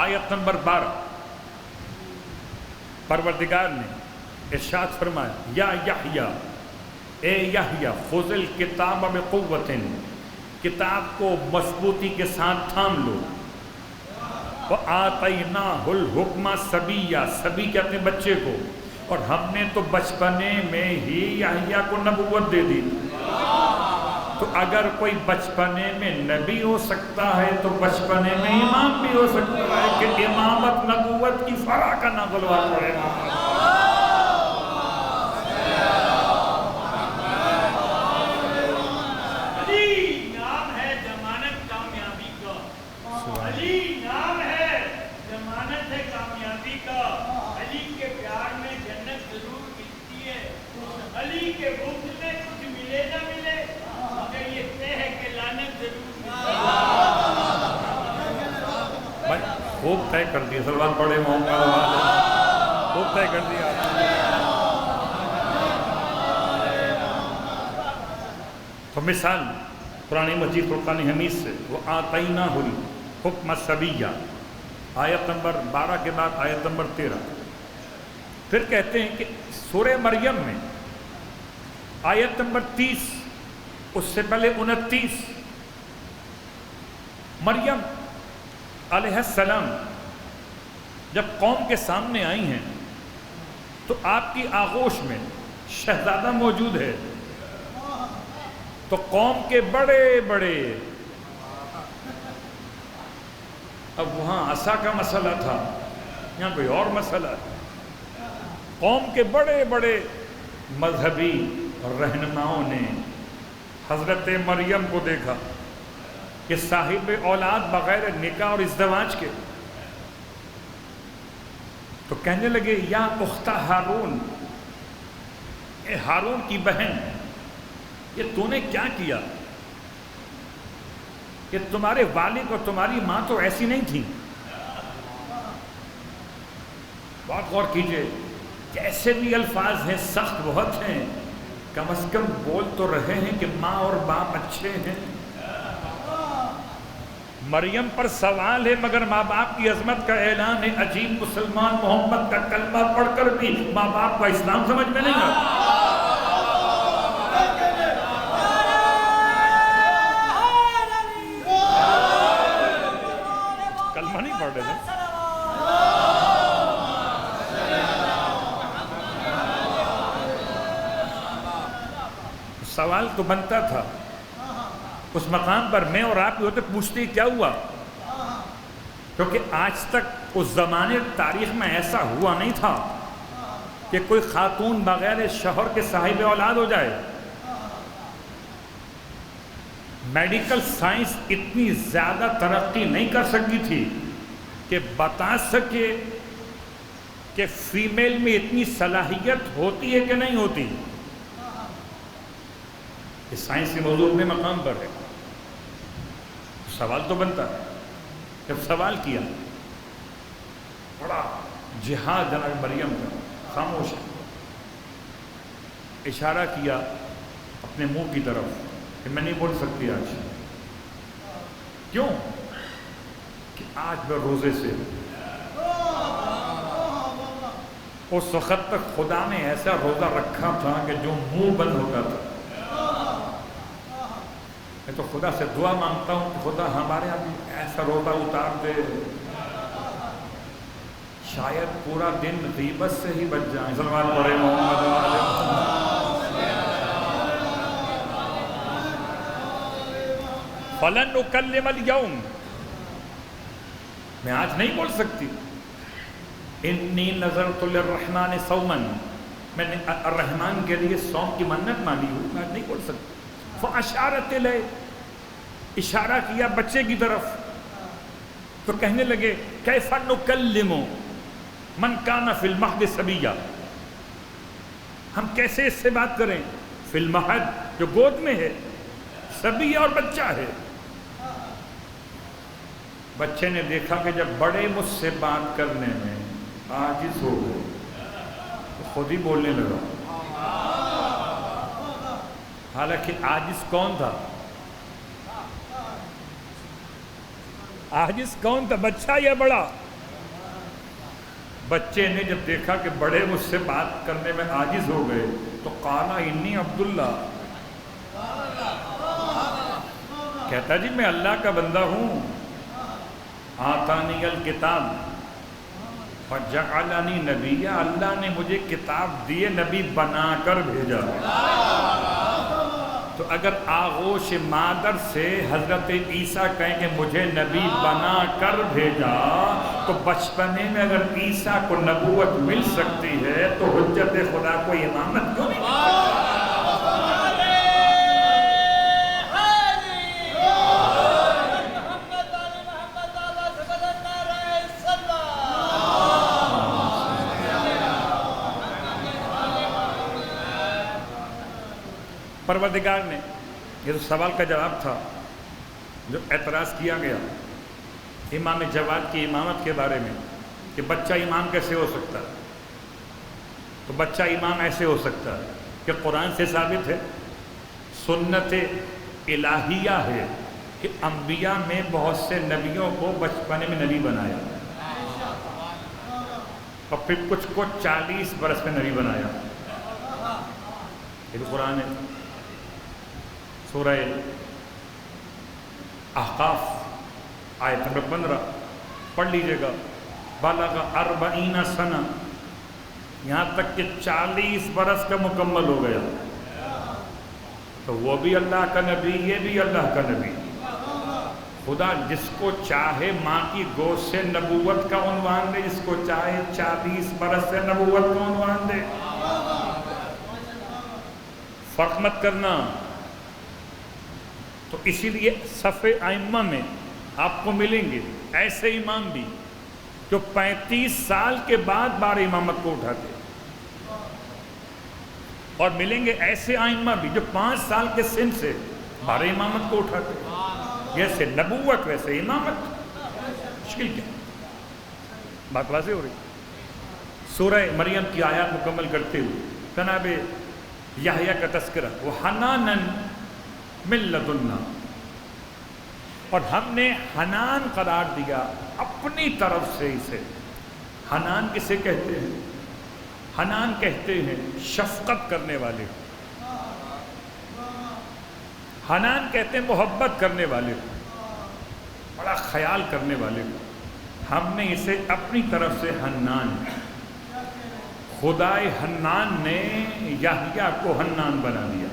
آیت نمبر 12، پروردگار نے ارشاد فرمایا یا یحییٰ، اے یحییٰ خذ الکتاب بقوۃ، کتاب کو مضبوطی کے ساتھ تھام لو، وآتیناہ الحکم صبیہ، صبی کہتے ہیں بچے کو، اور ہم نے تو بچپنے میں ہی یحییٰ کو نبوت دے دی۔ تو اگر کوئی بچپنے میں نبی ہو سکتا ہے تو بچپنے میں امام بھی ہو سکتا ہے، کہ امامت نبوت کی فرع کا نہ غلوا پڑے گا۔ علی نام ہے ضمانت کامیابی کا، علی نام ہے ضمانت ہے کامیابی کا، علی کے پیار میں جنت ضرور ملتی ہے، علی کے بغض میں کچھ ملے نہ ملے مگر یہ طے ہے کہ لعنت ضرور ملتی ہے۔ بھائی خوب طے کر دیا، سلوات پڑھے محمد، خوب طے کر دیا۔ تو مثال قرآن مجید فرقان حمید سے، وہ آتیناہ الحکم صبیہ، آیت نمبر 12 کے بعد آیت نمبر 13۔ پھر کہتے ہیں کہ سورہ مریم میں آیت نمبر 30، اس سے پہلے 29، مریم علیہ السلام جب قوم کے سامنے آئی ہیں تو آپ کی آغوش میں شہزادہ موجود ہے، تو قوم کے بڑے بڑے، اب وہاں عصا کا مسئلہ تھا، یہاں کوئی اور مسئلہ ہے، قوم کے بڑے بڑے مذہبی رہنماؤں نے حضرت مریم کو دیکھا کہ صاحب اولاد بغیر نکاح اور ازدواج کے، تو کہنے لگے یا اخت ہارون، اے ہارون کی بہن، یہ تو نے کیا کیا؟ کہ تمہارے والد اور تمہاری ماں تو ایسی نہیں تھی۔ بہت غور کیجئے، کیسے بھی الفاظ ہیں، سخت بہت ہیں، کم از کم بول تو رہے ہیں کہ ماں اور باپ اچھے ہیں۔ مریم پر سوال ہے مگر ماں باپ کی عظمت کا اعلان ہے۔ عجیب مسلمان محمد کا کلمہ پڑھ کر بھی ماں باپ کا اسلام سمجھ میں نہیں آتا۔ کلمہ نہیں پڑھ رہے تھے، سوال تو بنتا تھا، اس مقام پر میں اور آپ بھی ہوتے پوچھتے کیا ہوا، کیونکہ آج تک اس زمانے تاریخ میں ایسا ہوا نہیں تھا کہ کوئی خاتون بغیر شوہر کے صاحب اولاد ہو جائے۔ میڈیکل سائنس اتنی زیادہ ترقی نہیں کر سکی تھی کہ بتا سکے کہ فیمیل میں اتنی صلاحیت ہوتی ہے کہ نہیں ہوتی۔ یہ سائنسی موضوع اپنے مقام پر ہے، سوال تو بنتا ہے. جب سوال کیا بڑا جہاد جناب مریم کا، خاموش ہے، اشارہ کیا اپنے منہ کی طرف کہ میں نہیں بول سکتی آج. کیوں؟ کہ آج میں روزے سے ہوں. اس وقت تک خدا نے ایسا روزہ رکھا تھا کہ جو منہ بند ہوتا تھا. میں تو خدا سے دعا مانگتا ہوں کہ خدا ہمارے یہاں بھی ایسا روزہ اتار دے، شاید پورا دن غیبت سے ہی بچ جائیں. صلوات پڑھیں محمد وآلہ محمد. فَلَنْ نُكَلِّمَ الْيَوْمَ، میں آج نہیں بول سکتی. انی نذرت للرحمن صوما، میں نے الرحمن کے لیے صوم کی منت مانی ہوں، میں آج نہیں بول سکتی. فَأَشَارَتْ إِلَيْهِ، اشارہ کیا بچے کی طرف. تو کہنے لگے کیف نکلم من کان فی المہد صبیا، ہم کیسے اس سے بات کریں؟ فی المہد، جو گود میں ہے، صبی اور بچہ ہے. بچے نے دیکھا کہ جب بڑے مجھ سے بات کرنے میں عاجز ہو گئے تو خود ہی بولنے لگا. حالانکہ عاجز کون تھا؟ عاجز کون تھا، بچہ یا بڑا؟ بچے نے جب دیکھا کہ بڑے مجھ سے بات کرنے میں عاجز ہو گئے تو قال انی عبداللہ، کہتا جی میں اللہ کا بندہ ہوں. آتانی الکتاب وجعلنی نبیا، اللہ نے مجھے کتاب دیے، نبی بنا کر بھیجا. تو اگر آغوش مادر سے حضرت عیسیٰ کہیں کہ مجھے نبی بنا کر بھیجا، تو بچپنے میں اگر عیسیٰ کو نبوت مل سکتی ہے تو حجت خدا کو امامت کیوں نہیں مل سکتی؟ پروردگار نے، یہ تو سوال کا جواب تھا جو اعتراض کیا گیا امام جواد کی امامت کے بارے میں کہ بچہ امام کیسے ہو سکتا ہے. تو بچہ امام ایسے ہو سکتا ہے کہ قرآن سے ثابت ہے، سنت الہیہ ہے کہ انبیاء میں بہت سے نبیوں کو بچپنے میں نبی بنایا اور پھر کچھ کو 40 برس میں نبی بنایا. یہ قرآن ہے. سورہ احقاف آیت نمبر 15 پڑھ لیجئے گا. بلغ 40 سنہ، یہاں تک کہ 40 برس کا مکمل ہو گیا. تو وہ بھی اللہ کا نبی، یہ بھی اللہ کا نبی. خدا جس کو چاہے ماں کی گود سے نبوت کا عنوان دے، جس کو چاہے 40 برس سے نبوت کا عنوان دے. فرق مت کرنا. تو اسی لیے صف ائمہ میں آپ کو ملیں گے ایسے امام بھی جو 35 سال کے بعد بار امامت کو اٹھاتے، اور ملیں گے ایسے ائمہ بھی جو 5 سال کے سن سے بار امامت کو اٹھاتے. جیسے نبوت ویسے امامت، مشکل کیا؟ بات واضح ہو رہی. سورہ مریم کی آیات مکمل کرتے ہوئے جناب یحییٰ کا تذکرہ، وَحَنَانًا مِن لَدُنَّا، اور ہم نے حنان قرار دیا اپنی طرف سے اسے. حنان کسے کہتے ہیں؟ حنان کہتے ہیں شفقت کرنے والے. حنان کہتے ہیں محبت کرنے والے کو، بڑا خیال کرنے والے کو. ہم نے اسے اپنی طرف سے حنان، خدائے حنان نے یحییٰ کو حنان بنا دیا.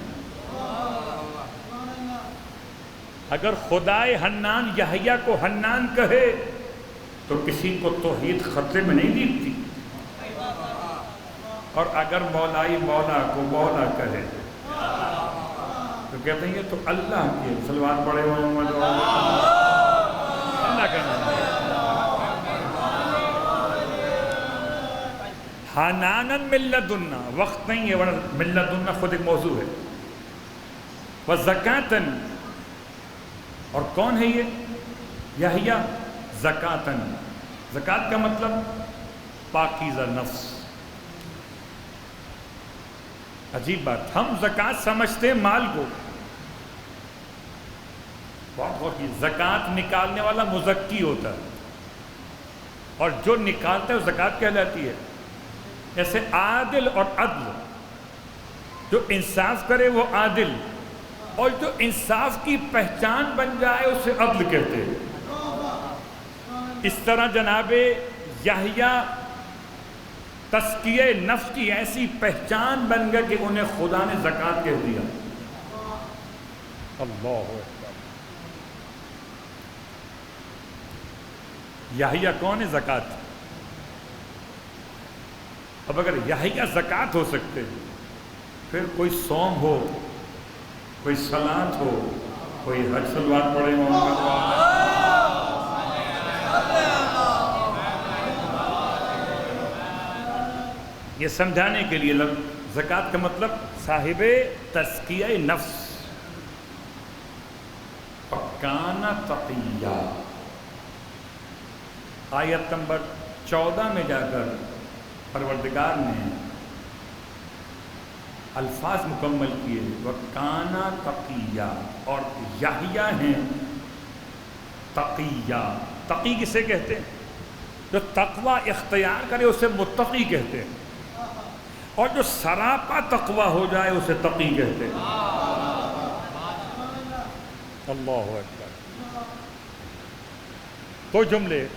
اگر خدائے حنان یحییٰ کو حنان کہے تو کسی کو توحید خطرے میں نہیں دیکھتی. اور اگر مولائی مولا کو مولا کہے تو کہتے ہیں یہ تو اللہ کی. صلوات پڑھے محمد، اللہ کا نام ہے. حناناً من لدنا، وقت نہیں ہے ورنہ من لدنا خود ایک موضوع ہے. وزکاتاً، اور کون ہے یہ؟ یحییٰ زکاتن، زکات کا مطلب پاکیزہ نفس. عجیب بات، ہم زکات سمجھتے ہیں مال کو. بہت غور کی، زکات نکالنے والا مزکی ہوتا ہے اور جو نکالتا ہے وہ زکات کہلاتی ہے. جیسے عادل اور عدل، جو انصاف کرے وہ عادل، اور جو انصاف کی پہچان بن جائے اسے عدل کہتے ہیں. اس طرح جناب یحییٰ تزکیہ نفس کی ایسی پہچان بن گئی کہ انہیں خدا نے زکات کہہ دیا. اللہ اکبر. یحییٰ کون ہے؟ زکات. اب اگر یحییٰ زکات ہو سکتے پھر کوئی صوم ہو، کوئی صلاۃ ہو، کوئی حج صلوات پڑھے محمد. یہ سمجھانے کے لیے زکات کا مطلب صاحب تزکیہ نفس. کان تقیہ. آیت نمبر 14 میں جا کر پروردگار نے الفاظ مکمل کیے، وَكَانَ تَقِيًّا، اور یحییٰ ہیں تقیہ. تقی کسے کہتے ہیں؟ جو تقوی اختیار کرے اسے متقی کہتے ہیں، اور جو سراپا تقوی ہو جائے اسے تقی کہتے ہیں. اللہ اکبر. تو جملے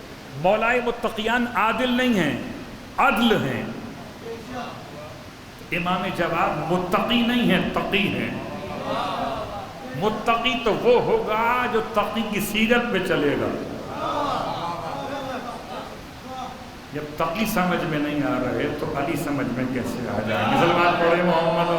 مولائے متقیان عادل نہیں ہیں، عدل ہیں. امام جواد متقی نہیں ہیں، تقی ہیں. متقی تو وہ ہوگا جو تقی کی سیرت پہ چلے گا. جب تقی سمجھ میں نہیں آ رہے تو علی سمجھ میں کیسے آ جائیں گے؟ سلمان پڑھے محمد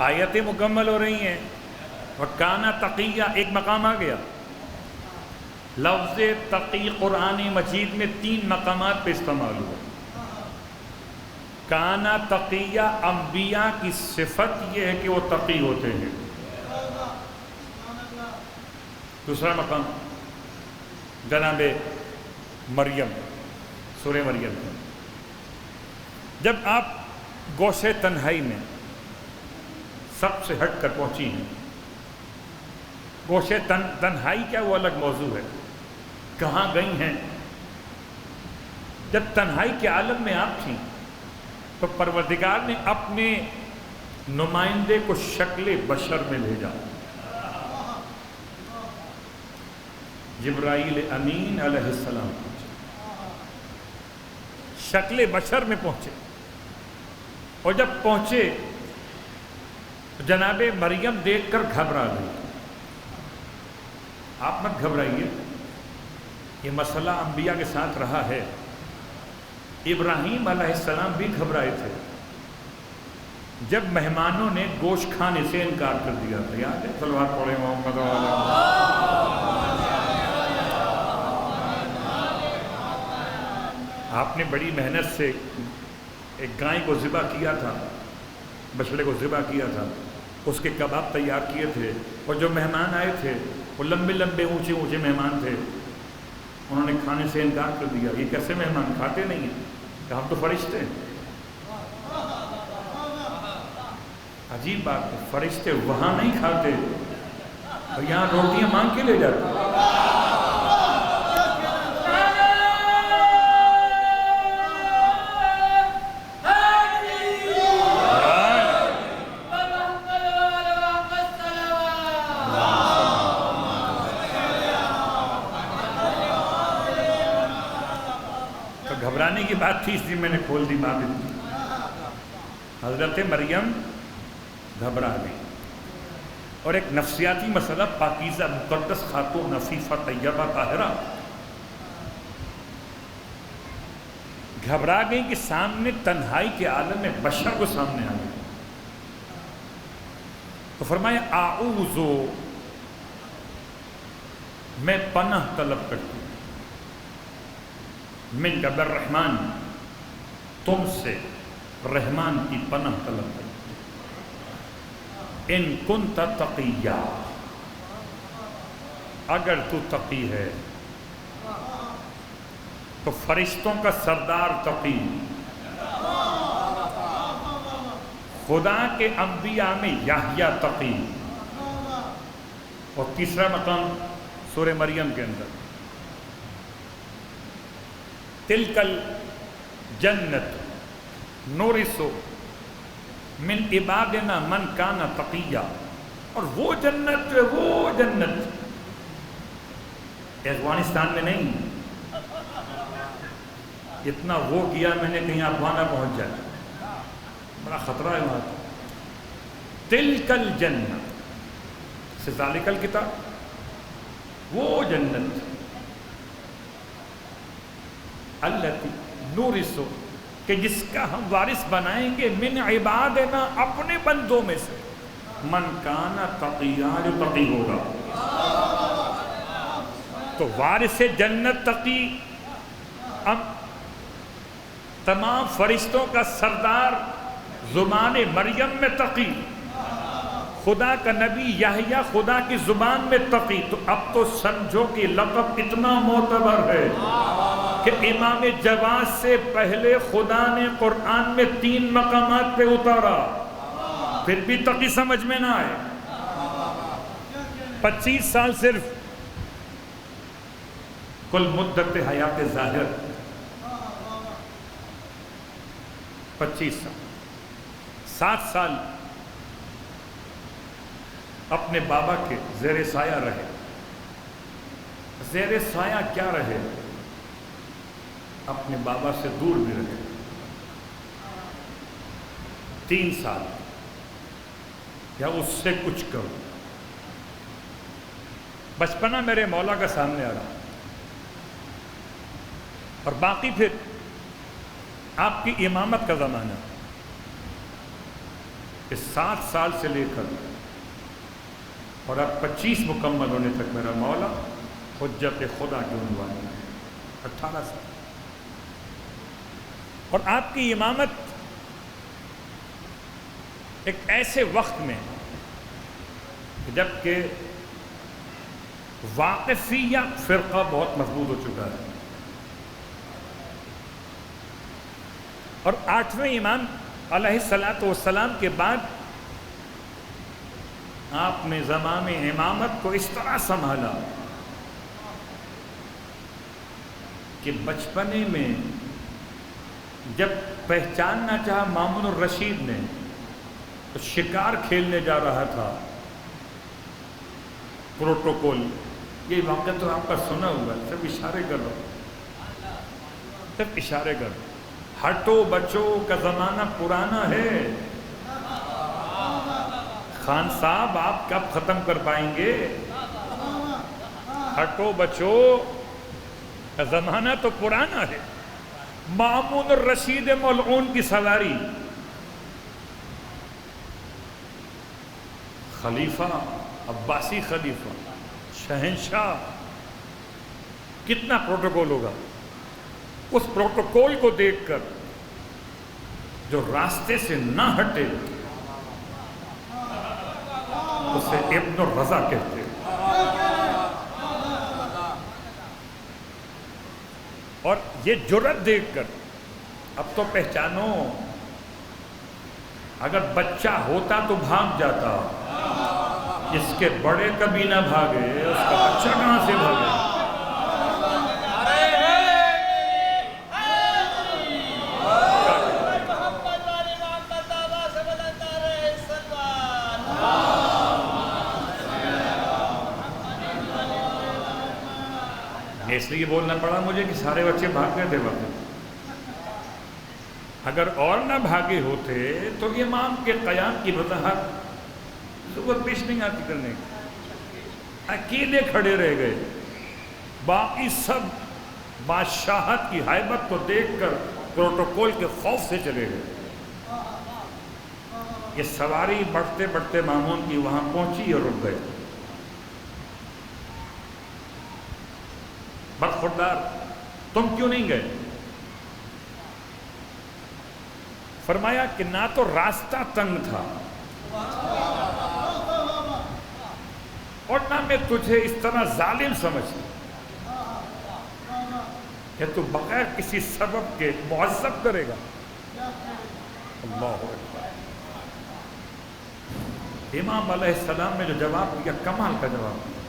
آیتیں مکمل ہو رہی ہیں. وَكَانَ تَقِيًّا ایک مقام آ گیا. لفظ تقی قرآن مجید میں 3 مقامات پہ استعمال ہوا. کانا تقیہ، انبیاء کی صفت یہ ہے کہ وہ تقی ہوتے ہیں. دوسرا مقام جناب مریم، سورہ مریم. جب آپ گوشے تنہائی میں سب سے ہٹ کر پہنچی ہیں، گوشے تنہائی کیا وہ الگ موضوع ہے، کہاں گئی ہیں. جب تنہائی کے عالم میں آپ تھیں تو پروردگار نے اپنے نمائندے کو شکل بشر میں بھیجا. جبرائیل امین علیہ السلام پہنچے، شکل بشر میں پہنچے. اور جب پہنچے جناب مریم دیکھ کر گھبرا گئی. آپ مت گھبرائیے، یہ مسئلہ انبیاء کے ساتھ رہا ہے. ابراہیم علیہ السلام بھی گھبرائے تھے جب مہمانوں نے گوشت کھانے سے انکار کر دیا تھا. یاد ہے؟ صلوات پڑھے محمد آپ نے بڑی محنت سے ایک گائے کو ذبح کیا تھا، بچڑے کو ذبح کیا تھا، اس کے کباب تیار کیے تھے. اور جو مہمان آئے تھے وہ لمبے لمبے اونچے اونچے مہمان تھے، انہوں نے کھانے سے انکار کر دیا. یہ کیسے مہمان کھاتے نہیں ہیں؟ کہ ہم تو فرشتے ہیں. عجیب بات ہے، فرشتے وہاں نہیں کھاتے اور یہاں روٹیاں مانگ کے لے جاتے. تھی اس لیے میں نے کھول دی معبد. حضرت مریم گھبرا گئی. اور ایک نفسیاتی مسئلہ، پاکیزہ مقدس خاتون عفیفہ طیبہ طاہرہ گھبرا گئی کہ سامنے تنہائی کے عالم میں بشر کو سامنے آ گئی. تو فرمایا اعوذ، میں پناہ طلب کرتی ہوں، من قبل رحمان، تم سے رحمان کی پناہ طلب کرتی ہوں. ان کنت تقیہ، اگر تو تقی ہے تو فرشتوں کا سردار تقی، خدا کے انبیاء میں یحییٰ تقی. اور تیسرا مقام سورہ مریم کے اندر، تلک الجنت نورث من عبادنا من کان تقیہ. اور وہ جنت جو ہے، وہ جنت افغانستان میں نہیں. اتنا وہ کیا میں نے کہیں افغانہ پہنچ جائے، بڑا خطرہ ہے وہاں. تلک الجنت سے ذالک الکتاب، وہ جنت التی نورث، کہ جس کا ہم وارث بنائیں گے، من عبادنا، اپنے بندوں میں سے، من کانا تقیہ، جو تقی ہوگا. تو وارث جنت تقی، اب تمام فرشتوں کا سردار زبان مریم میں تقی، خدا کا نبی یحییٰ خدا کی زبان میں تقی. تو اب تو سمجھو کہ لقب اتنا معتبر ہے کہ امام جواد سے پہلے خدا نے قرآن میں 3 مقامات پہ اتارا، پھر بھی تقی سمجھ میں نہ آئے. 25 سال صرف کل مدت حیات ظاہر، 25 سال، 7 سال اپنے بابا کے زیر سایہ رہے. زیر سایہ کیا رہے، اپنے بابا سے دور بھی رہے. 3 سال یا اس سے کچھ کرو. بچپنا میرے مولا کا سامنے آ رہا، اور باقی پھر آپ کی امامت کا زمانہ، اس 7 سال سے لے کر اور اب 25 مکمل ہونے تک میرا مولا حجت خدا کے عنوان ہے. 18 سال. اور آپ کی امامت ایک ایسے وقت میں جبکہ واقفیہ فرقہ بہت مضبوط ہو چکا ہے، اور 8ویں امام علیہ الصلاۃ والسلام کے بعد آپ نے زمام امامت کو اس طرح سنبھالا کہ بچپنے میں جب پہچاننا چاہا مامون الرشید نے، تو شکار کھیلنے جا رہا تھا. پروٹوکول، یہ واقعہ تو آپ کا سنا ہوا ہے، سب اشارے کر رہا، سب اشارے کر رہا. ہٹو بچو کا زمانہ پرانا ہے. خان صاحب آپ کب ختم کر پائیں گے؟ ہٹو بچو کا زمانہ تو پرانا ہے. مامون الرشید ملعون کی سواری، خلیفہ، عباسی خلیفہ، شہنشاہ، کتنا پروٹوکول ہوگا. اس پروٹوکول کو دیکھ کر جو راستے سے نہ ہٹے اسے ابن الرضا کہتے. اور یہ جرأت دیکھ کر اب تو پہچانو، اگر بچہ ہوتا تو بھاگ جاتا، اس کے بڑے کبھی نہ بھاگے، اس کا بچہ کہاں سے بھاگے. اس لیے بولنا پڑا مجھے کہ سارے بچے بھاگ گئے تھے وقت. اگر اور نہ بھاگے ہوتے تو امام کے قیام کی وضاحت ضرورت پیش نہیں آتی کرنے کی. اکیلے کھڑے رہ گئے، باقی سب بادشاہت کی ہیبت کو دیکھ کر پروٹوکول کے خوف سے چلے گئے. یہ سواری بڑھتے بڑھتے مامون کی وہاں پہنچی اور رک گئے. بدخودار، تم کیوں نہیں گئے؟ فرمایا کہ نہ تو راستہ تنگ تھا اور نہ میں تجھے اس طرح ظالم سمجھتا کہ تو بغیر کسی سبب کے معذب کرے گا. اللہ اکبر. امام علیہ السلام نے جو جواب دیا کمال کا جواب دیا.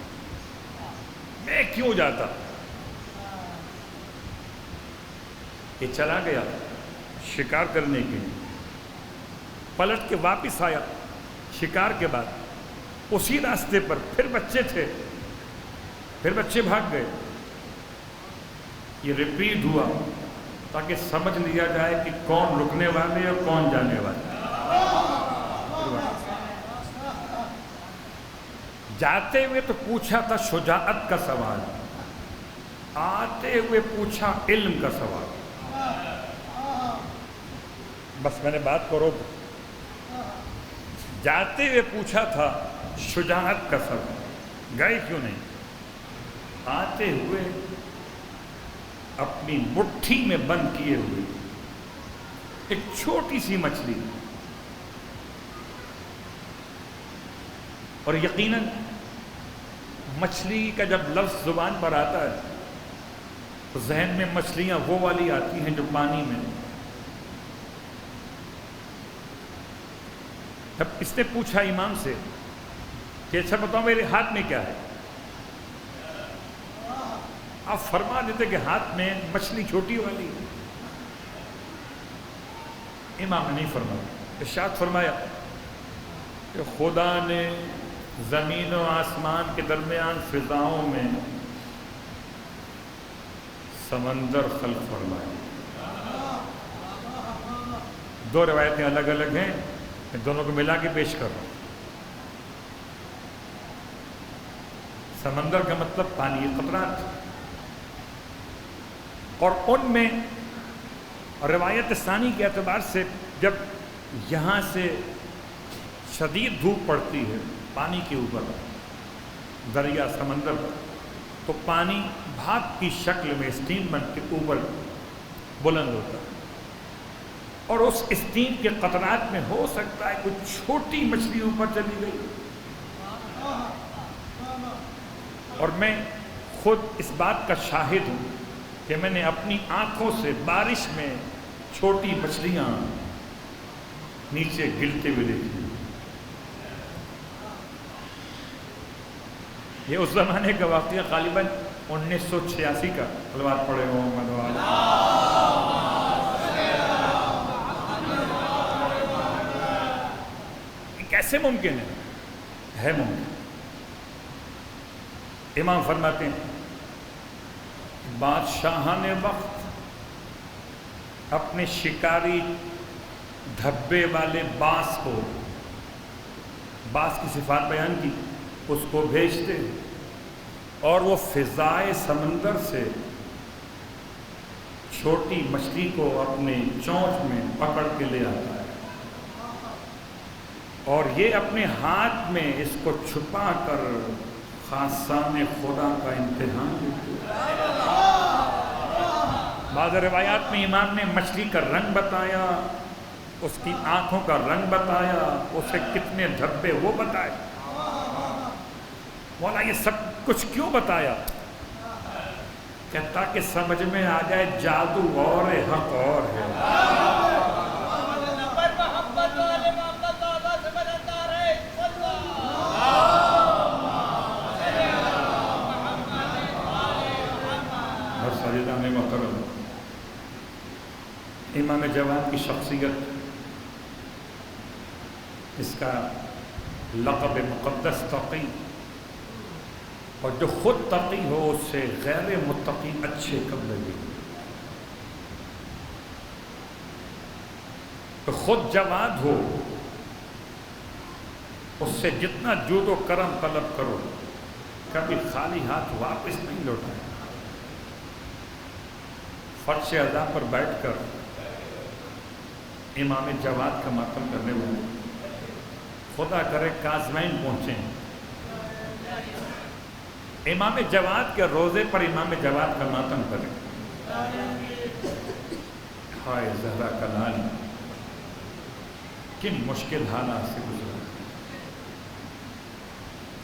میں کیوں جاتا؟ یہ چلا گیا شکار کرنے کے لیے، پلٹ کے واپس آیا شکار کے بعد، اسی راستے پر پھر بچے تھے، پھر بچے بھاگ گئے. یہ ریپیٹ ہوا تاکہ سمجھ لیا جائے کہ کون رکنے والے اور کون جانے والے. جاتے ہوئے تو پوچھا تھا شجاعت کا سوال، آتے ہوئے پوچھا علم کا سوال. بس میں نے بات کو روک. جاتے ہوئے پوچھا تھا شجاعت کا سوال، گئے کیوں نہیں؟ آتے ہوئے اپنی مٹھی میں بند کیے ہوئے ایک چھوٹی سی مچھلی، اور یقیناً مچھلی کا جب لفظ زبان پر آتا ہے تو ذہن میں مچھلیاں وہ والی آتی ہیں جو پانی میں. جب اس نے پوچھا امام سے کہ اچھا بتاؤ میرے ہاتھ میں کیا ہے، آپ فرما دیتے کہ ہاتھ میں مچھلی چھوٹی والی ہے. امام نے نہیں فرمایا، ارشاد فرمایا کہ خدا نے زمین و آسمان کے درمیان فضاؤں میں سمندر خلق فرمایا. دو روایتیں الگ الگ ہیں، میں دونوں کو ملا کے پیش کر رہا ہوں. سمندر کا مطلب پانی قطرات، اور ان میں روایت ثانی کے اعتبار سے جب یہاں سے شدید دھوپ پڑتی ہے پانی کے اوپر، دریا سمندر، تو پانی بھاپ کی شکل میں اسٹیم بن کے اوپر بلند ہوتا ہے، اور اس اسٹیم کے قطرات میں ہو سکتا ہے کوئی چھوٹی مچھلی اوپر چلی گئی. اور میں خود اس بات کا شاہد ہوں کہ میں نے اپنی آنکھوں سے بارش میں چھوٹی مچھلیاں نیچے گرتے ہوئے دیکھی. یہ اس زمانے کا واقعہ غالباً 1986 کا، الواد پڑے ہوں محمد. کیسے ممکن ہے ممکن. امام فرماتے ہیں بادشاہان وقت اپنے شکاری دھبے والے باز کو، باز کی صفات بیان کی، اس کو بھیجتے اور وہ فضائے سمندر سے چھوٹی مچھلی کو اپنے چونچ میں پکڑ کے لے آتا ہے، اور یہ اپنے ہاتھ میں اس کو چھپا کر خاصان خدا کا امتحان دیتے. بعض روایات میں امام نے مچھلی کا رنگ بتایا، اس کی آنکھوں کا رنگ بتایا، اسے کتنے دھبے وہ بتائے. مولا یہ سب کچھ کیوں بتایا؟ کہ تاکہ سمجھ میں آ جائے جادو اور ہے، حق اور ہے. محترم امام جواد کی شخصیت، اس کا لقب مقدس تقی، اور جو خود تقی ہو اس سے غیر متقی اچھے کب لگے. تو خود جواد ہو، اس سے جتنا جود و کرم طلب کرو، کبھی خالی ہاتھ واپس نہیں لوٹائے۔ فرش اعضاء پر بیٹھ کر امام جواد کا ماتم کرنے والے خدا کرے کاظمین پہنچیں، امام جواد کے روزے پر امام جواد کا ماتم کریں۔ ہائے زہرا کا لال کن مشکل حالات سے گزرا،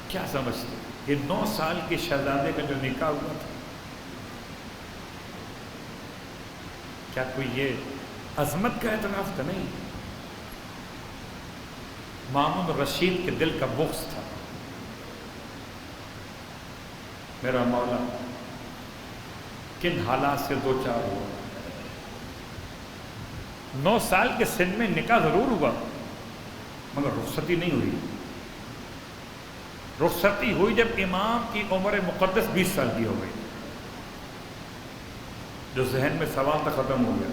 کیا سمجھتے؟ یہ 9 سال کے شہزادے کا جو نکاح ہوا تھا، کیا کوئی یہ عظمت کا اعتراف تھا؟ نہیں، مامون رشید کے دل کا بغض تھا۔ میرا مولا کن حالات سے دو چار ہوا۔ 9 سال کے سن میں نکاح ضرور ہوا مگر رخصتی نہیں ہوئی۔ رخصتی ہوئی جب امام کی عمر مقدس 20 سال کی ہو گئی، جو ذہن میں سوال تک ختم ہو گیا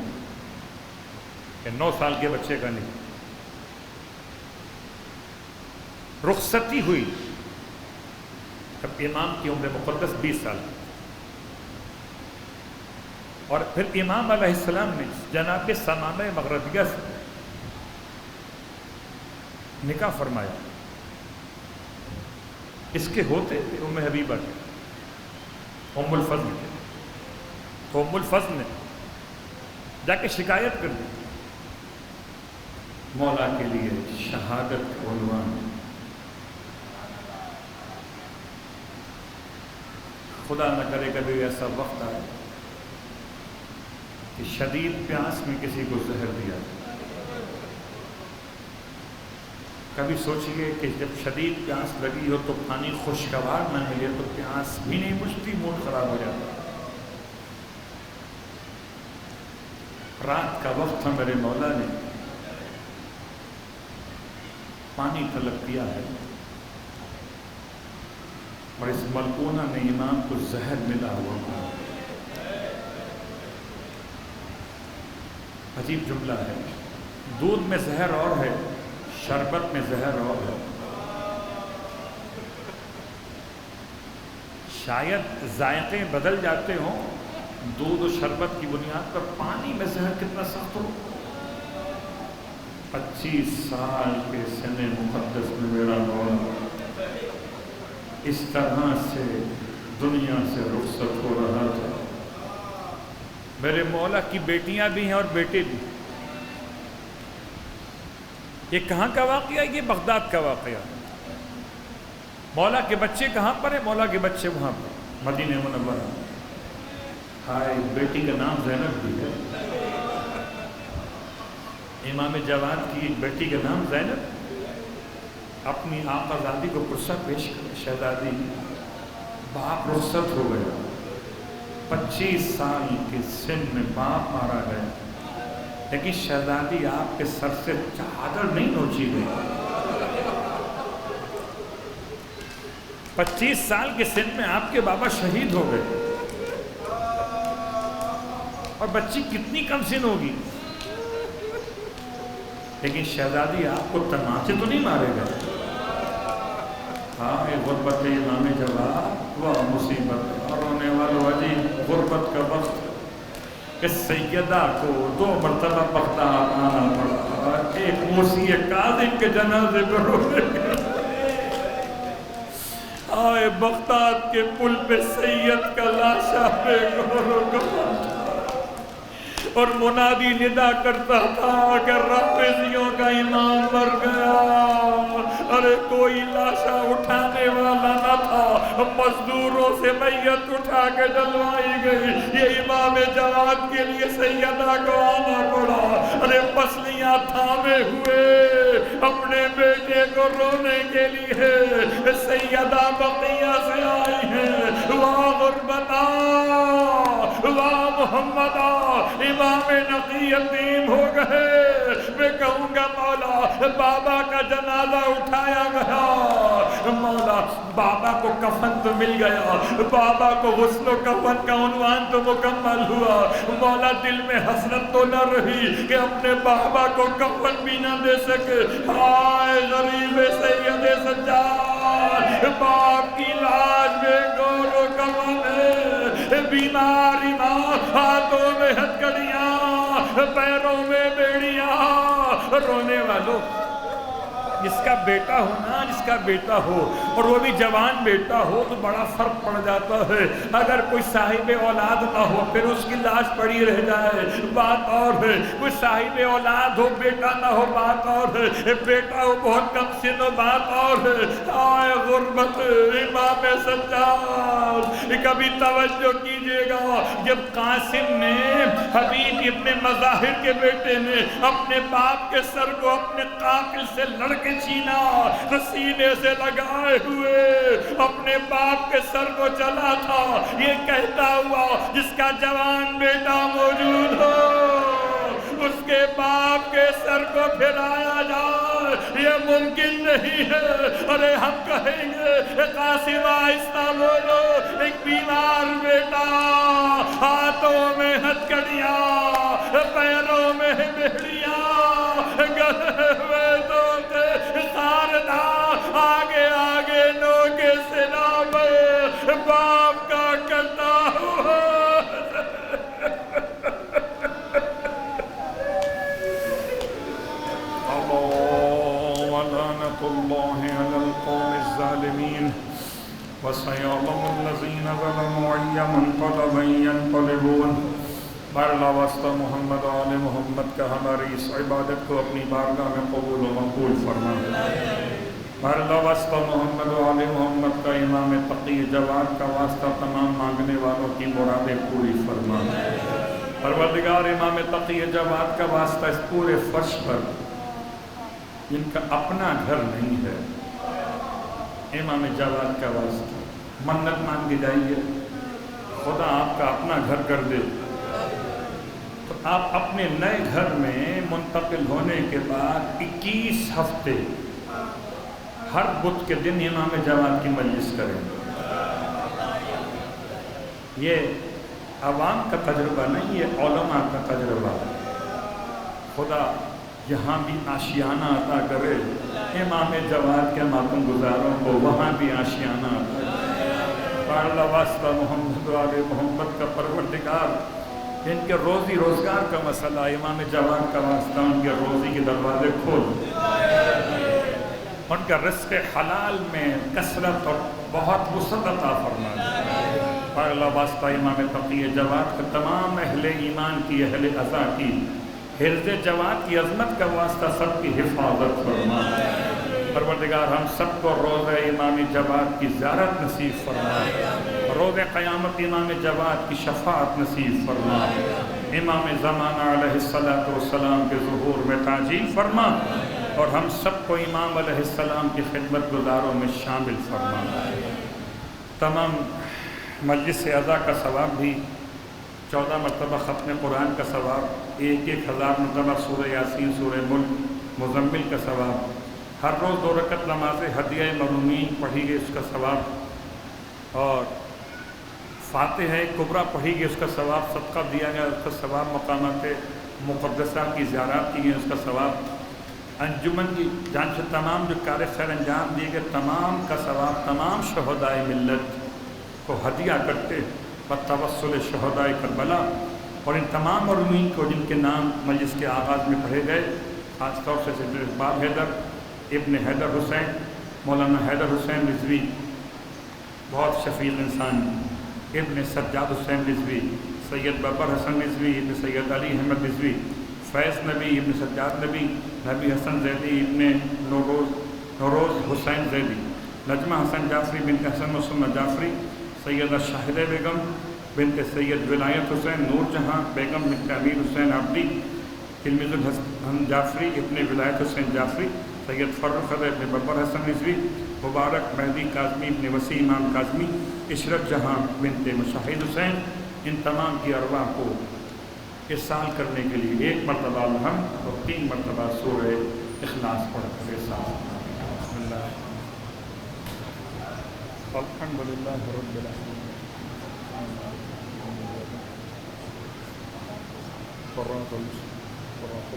کہ 9 سال کے بچے کا نہیں۔ رخصتی ہوئی جب امام کی عمر مقدس 20 سال کی، اور پھر امام علیہ السلام نے جناب ثمامہ مغربیہ سے نکاح فرمایا۔ اس کے ہوتے تھے ام حبیبہ کے، ام الفضل کے، تو ام الفضل نے جا کے شکایت کر دی مولا کے لیے شہادت کا عنوان۔ خدا نہ کرے کبھی ایسا وقت آئے کہ شدید پیاس میں کسی کو زہر دیا جائے۔ کبھی سوچئے کہ جب شدید پیاس لگی ہو تو پانی خوشگوار نہ ملے تو پیاس بھی نہیں بجھتی، موڈ خراب ہو جاتا۔ رات کا وقت تھا، میرے مولا نے پانی طلب کیا ہے اور اس ملعونہ نے امام کو زہر ملا ہوا کہا۔ عجیب جملہ ہے، دودھ میں زہر اور ہے، شربت میں زہر اور ہے۔ شاید ذائقے بدل جاتے ہوں، دودھ و شربت کی بنیاد پر پانی میں زہر کتنا سخت ہو۔ 25 سال کے سن مقدس میں میرا مولا اس طرح سے دنیا سے رخصت ہو رہا تھا۔ میرے مولا کی بیٹیاں بھی ہیں اور بیٹے بھی۔ یہ کہاں کا واقعہ ہے؟ یہ بغداد کا واقعہ۔ مولا کے بچے کہاں پر ہیں؟ مولا کے بچے وہاں پر مدینہ منورہ۔ ہائے، بیٹی کا نام زینب بھی ہے، امام جواد کی ایک بیٹی کا نام زینب۔ اپنی آقا زادی کو پرسہ پیش کرے، شہزادی باپ رخصت ہو گیا، 25 سال کے سن میں باپ مارا گیا، لیکن شہزادی آپ کے سر سے چادر نہیں نوچی گئی۔ 25 سال کے سن میں آپ کے بابا شہید ہو گئے، اور بچی کتنی کم سن ہوگی، لیکن شہزادی آپ کو تماچے تو نہیں مارے گئے۔ ہاں، یہ غربت امام جواد وہ مصیبت، اور رونے والوں عجیب غربت کا وقت، اس سیدہ کو 2 مرتبہ بغداد آنا پڑا، ایک موسی کاظم کے جنازے پر رونے گئے۔ آئے بغداد کے پل پہ سید کا لاشا پہ گورو گوا، اور منادی ندا کرتا تھا کہ رافضیوں کا امام مر گیا۔ ارے کوئی لاشا اٹھانے والا نہ تھا، مزدوروں سے میت اٹھا کے ڈلوائی گئی۔ یہ امام جواد کے لیے سیدہ کو آنا پڑا، ارے پسلیاں تھامے ہوئے اپنے بیٹے کو رونے کے لیے سیدہ بقیہ سے آئی ہیں۔ واہ غربتا، واہ محمدہ، امام نقی یتیم ہو گئے۔ میں کہوں گا مولا، بابا کا جنازہ اٹھایا گیا، مولا بابا کو کفن تو مل گیا، بابا کو غسل و کفن کا عنوان تو مکمل ہوا، مولا دل میں حسرت تو نہ رہی کہ اپنے بابا کو کفن بھی نہ دے سکے۔ ہائے غریب سید سجاد، باپ کی لاش میں گورو کفن ہے، بیماری ماں، ہاتھوں میں ہتھکڑیاں، پیروں میں بیڑیاں، رونے والوں جس کا بیٹا ہو نا، جس کا بیٹا ہو اور وہ بھی جوان بیٹا ہو تو بڑا فرق پڑ جاتا ہے۔ اگر کوئی صاحب اولاد نہ ہو پھر اس کی لاش پڑی رہ جائے بات اور ہے، کوئی صاحب اولاد ہو بیٹا نہ ہو بات اور ہے، بیٹا ہو بہت کم سن ہو بات اور ہے۔ آئے غربت امام سجاد، کبھی توجہ کیجئے گا جب قاسم نے، حبیب ابن مظاہر کے بیٹے نے اپنے باپ کے سر کو اپنے قاتل سے لڑ کے چھینا تو سینے سے لگائے ہوئے اپنے باپ کے سر کو چلا تھا، یہ کہتا ہوا جس کا جوان بیٹا موجود ہو اس کے باپ کے سر کو پھیلایا جائے، یہ ممکن نہیں ہے۔ ارے ہم کہیں گے قاسم آہستہ بولو، ایک بیمار بیٹا، ہاتھوں میں ہتھکڑیاں، پیروں میں بیڑیاں، گلے میں دوتے، خاردار آگے آگے نوکے سنا میں باپ کا کٹا ہوا۔ لعنت اللہ علی القوم الظالمین وسیعلم الذین ظلموا ای منقلب ینقلبون۔ بارلا واسطہ محمد و آل محمد کا ہماری اس عبادت کو اپنی بارگاہ میں قبول و مقبول فرما۔ بارلا واسطہ محمد و آل محمد کا امام تقی جواد کا واسطہ تمام مانگنے والوں کی مرادیں پوری فرما۔ پروردگار امام تقی جواد کا واسطہ اس پورے فرش پر جن کا اپنا گھر نہیں ہے، امام جواد کا واسطہ منت مانگی جائیے خدا آپ کا اپنا گھر کر دے، تو آپ اپنے نئے گھر میں منتقل ہونے کے بعد 21 ہفتے ہر بدھ کے دن امام جواد کی مجلس کریں۔ یہ عوام کا تجربہ نہیں، یہ علماء کا تجربہ۔ خدا یہاں بھی آشیانہ عطا کرے، امام جواد کے ماتم گزاروں کو وہاں بھی آشیانہ عطا کرے۔ بارلا واسطہ محمد و آل محمد کا پروردگار ان کے روزی روزگار کا مسئلہ، امام جواد کا واسطہ ان کے روزی کے دروازے کھول، ان کا رزق حلال میں کثرت اور بہت وسعت عطا فرما۔ بارلا واسطہ امام تقی جواد کا تمام اہل ایمان کی، اہل عزا کی، حرز جواد کی عظمت کا واسطہ سب کی حفاظت فرما۔ پروردگار ہم سب کو روز امام جواد کی زیارت نصیب فرما، روز قیامت امام جواد کی شفاعت نصیب فرما، امام زمانہ علیہ السلام کے ظہور میں تعجیل فرما، اور ہم سب کو امام علیہ السلام کی خدمت گزاروں میں شامل فرما۔ تمام مجلس اعضاء کا ثواب بھی 14 مرتبہ ختم قرآن کا ثواب، 1000 مرتبہ سورہ یاسین، سورہ ملک، مزمل کا ثواب، ہر روز 2 رکعت نماز ہدیہ مرحومین پڑھی گئی اس کا ثواب، اور فاتحہ کبریٰ پڑھی گئی اس کا ثواب، صدقہ دیا گیا اس کا ثواب، مقامات مقدسہ کی زیارات کی گئی اس کا ثواب، انجمن کی جانب سے تمام جو کار خیر انجام دیے گئے تمام کا ثواب، تمام شہدائے ملت کو ہدیہ کرتے بتوسل شہدائے کربلا، اور ان تمام مرحومین کو جن کے نام مجلس کے آغاز میں پڑھے گئے، خاص طور سے سید اقبال حیدر، ابن حیدر حسین، مولانا حیدر حسین رضوی، بہت شفیق انسان، ابن سجاد حسین رضوی، سید ببر حسن رضوی، ابن سید علی احمد رضوی، فیض نبی ابن سجاد نبی، نبی حسن زیدی ابن نوروز حسین زیدی، نجمہ حسن جعفری بنت حسن مسلمہ جعفری، سیدہ شاہدہ بیگم بنت سید ولایت حسین، نور جہاں بیگم بنت امیر حسین عبدی، تلمیذ الحسن جعفری ابن ولایت حسین جعفری، سید فرخ ابن ببر حسن رضوی، مبارک مہدی کاظمی ابن وسیع امام کاظمی، عشرت جہاں بنت مشاہد حسین، ان تمام کی ارواح کو ارسال کرنے کے لیے 1 مرتبہ الحمد اور 3 مرتبہ سورہ اخلاص پڑھ کر ارسال۔ بسم اللہ۔ الحمد لله رب العالمين صراط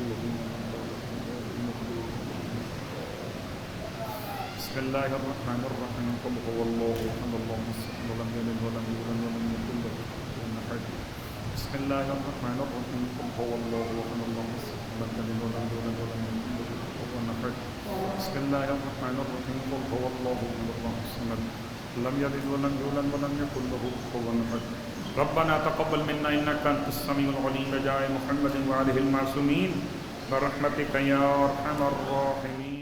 الذين أنعمت عليهم بسم الله الرحمن الرحيم قل هو الله أحد الله الصمد لم يلد ولم يولد ولم يكن له كفوا أحد بسم الله الرحمن الرحيم قل هو الله أحد الله الصمد لم يلد ولم يولد ولم يكن له كفوا أحد بسم الله الرحمن الرحيم قل هو الله أحد الله الصمد لم يلد ولم يولد ولم يكن له كفوا أحد ربنا تقبل منا إنك أنت السميع العليم بجاه محمد وآله المعصومين برحمتك يا أرحم الراحمين.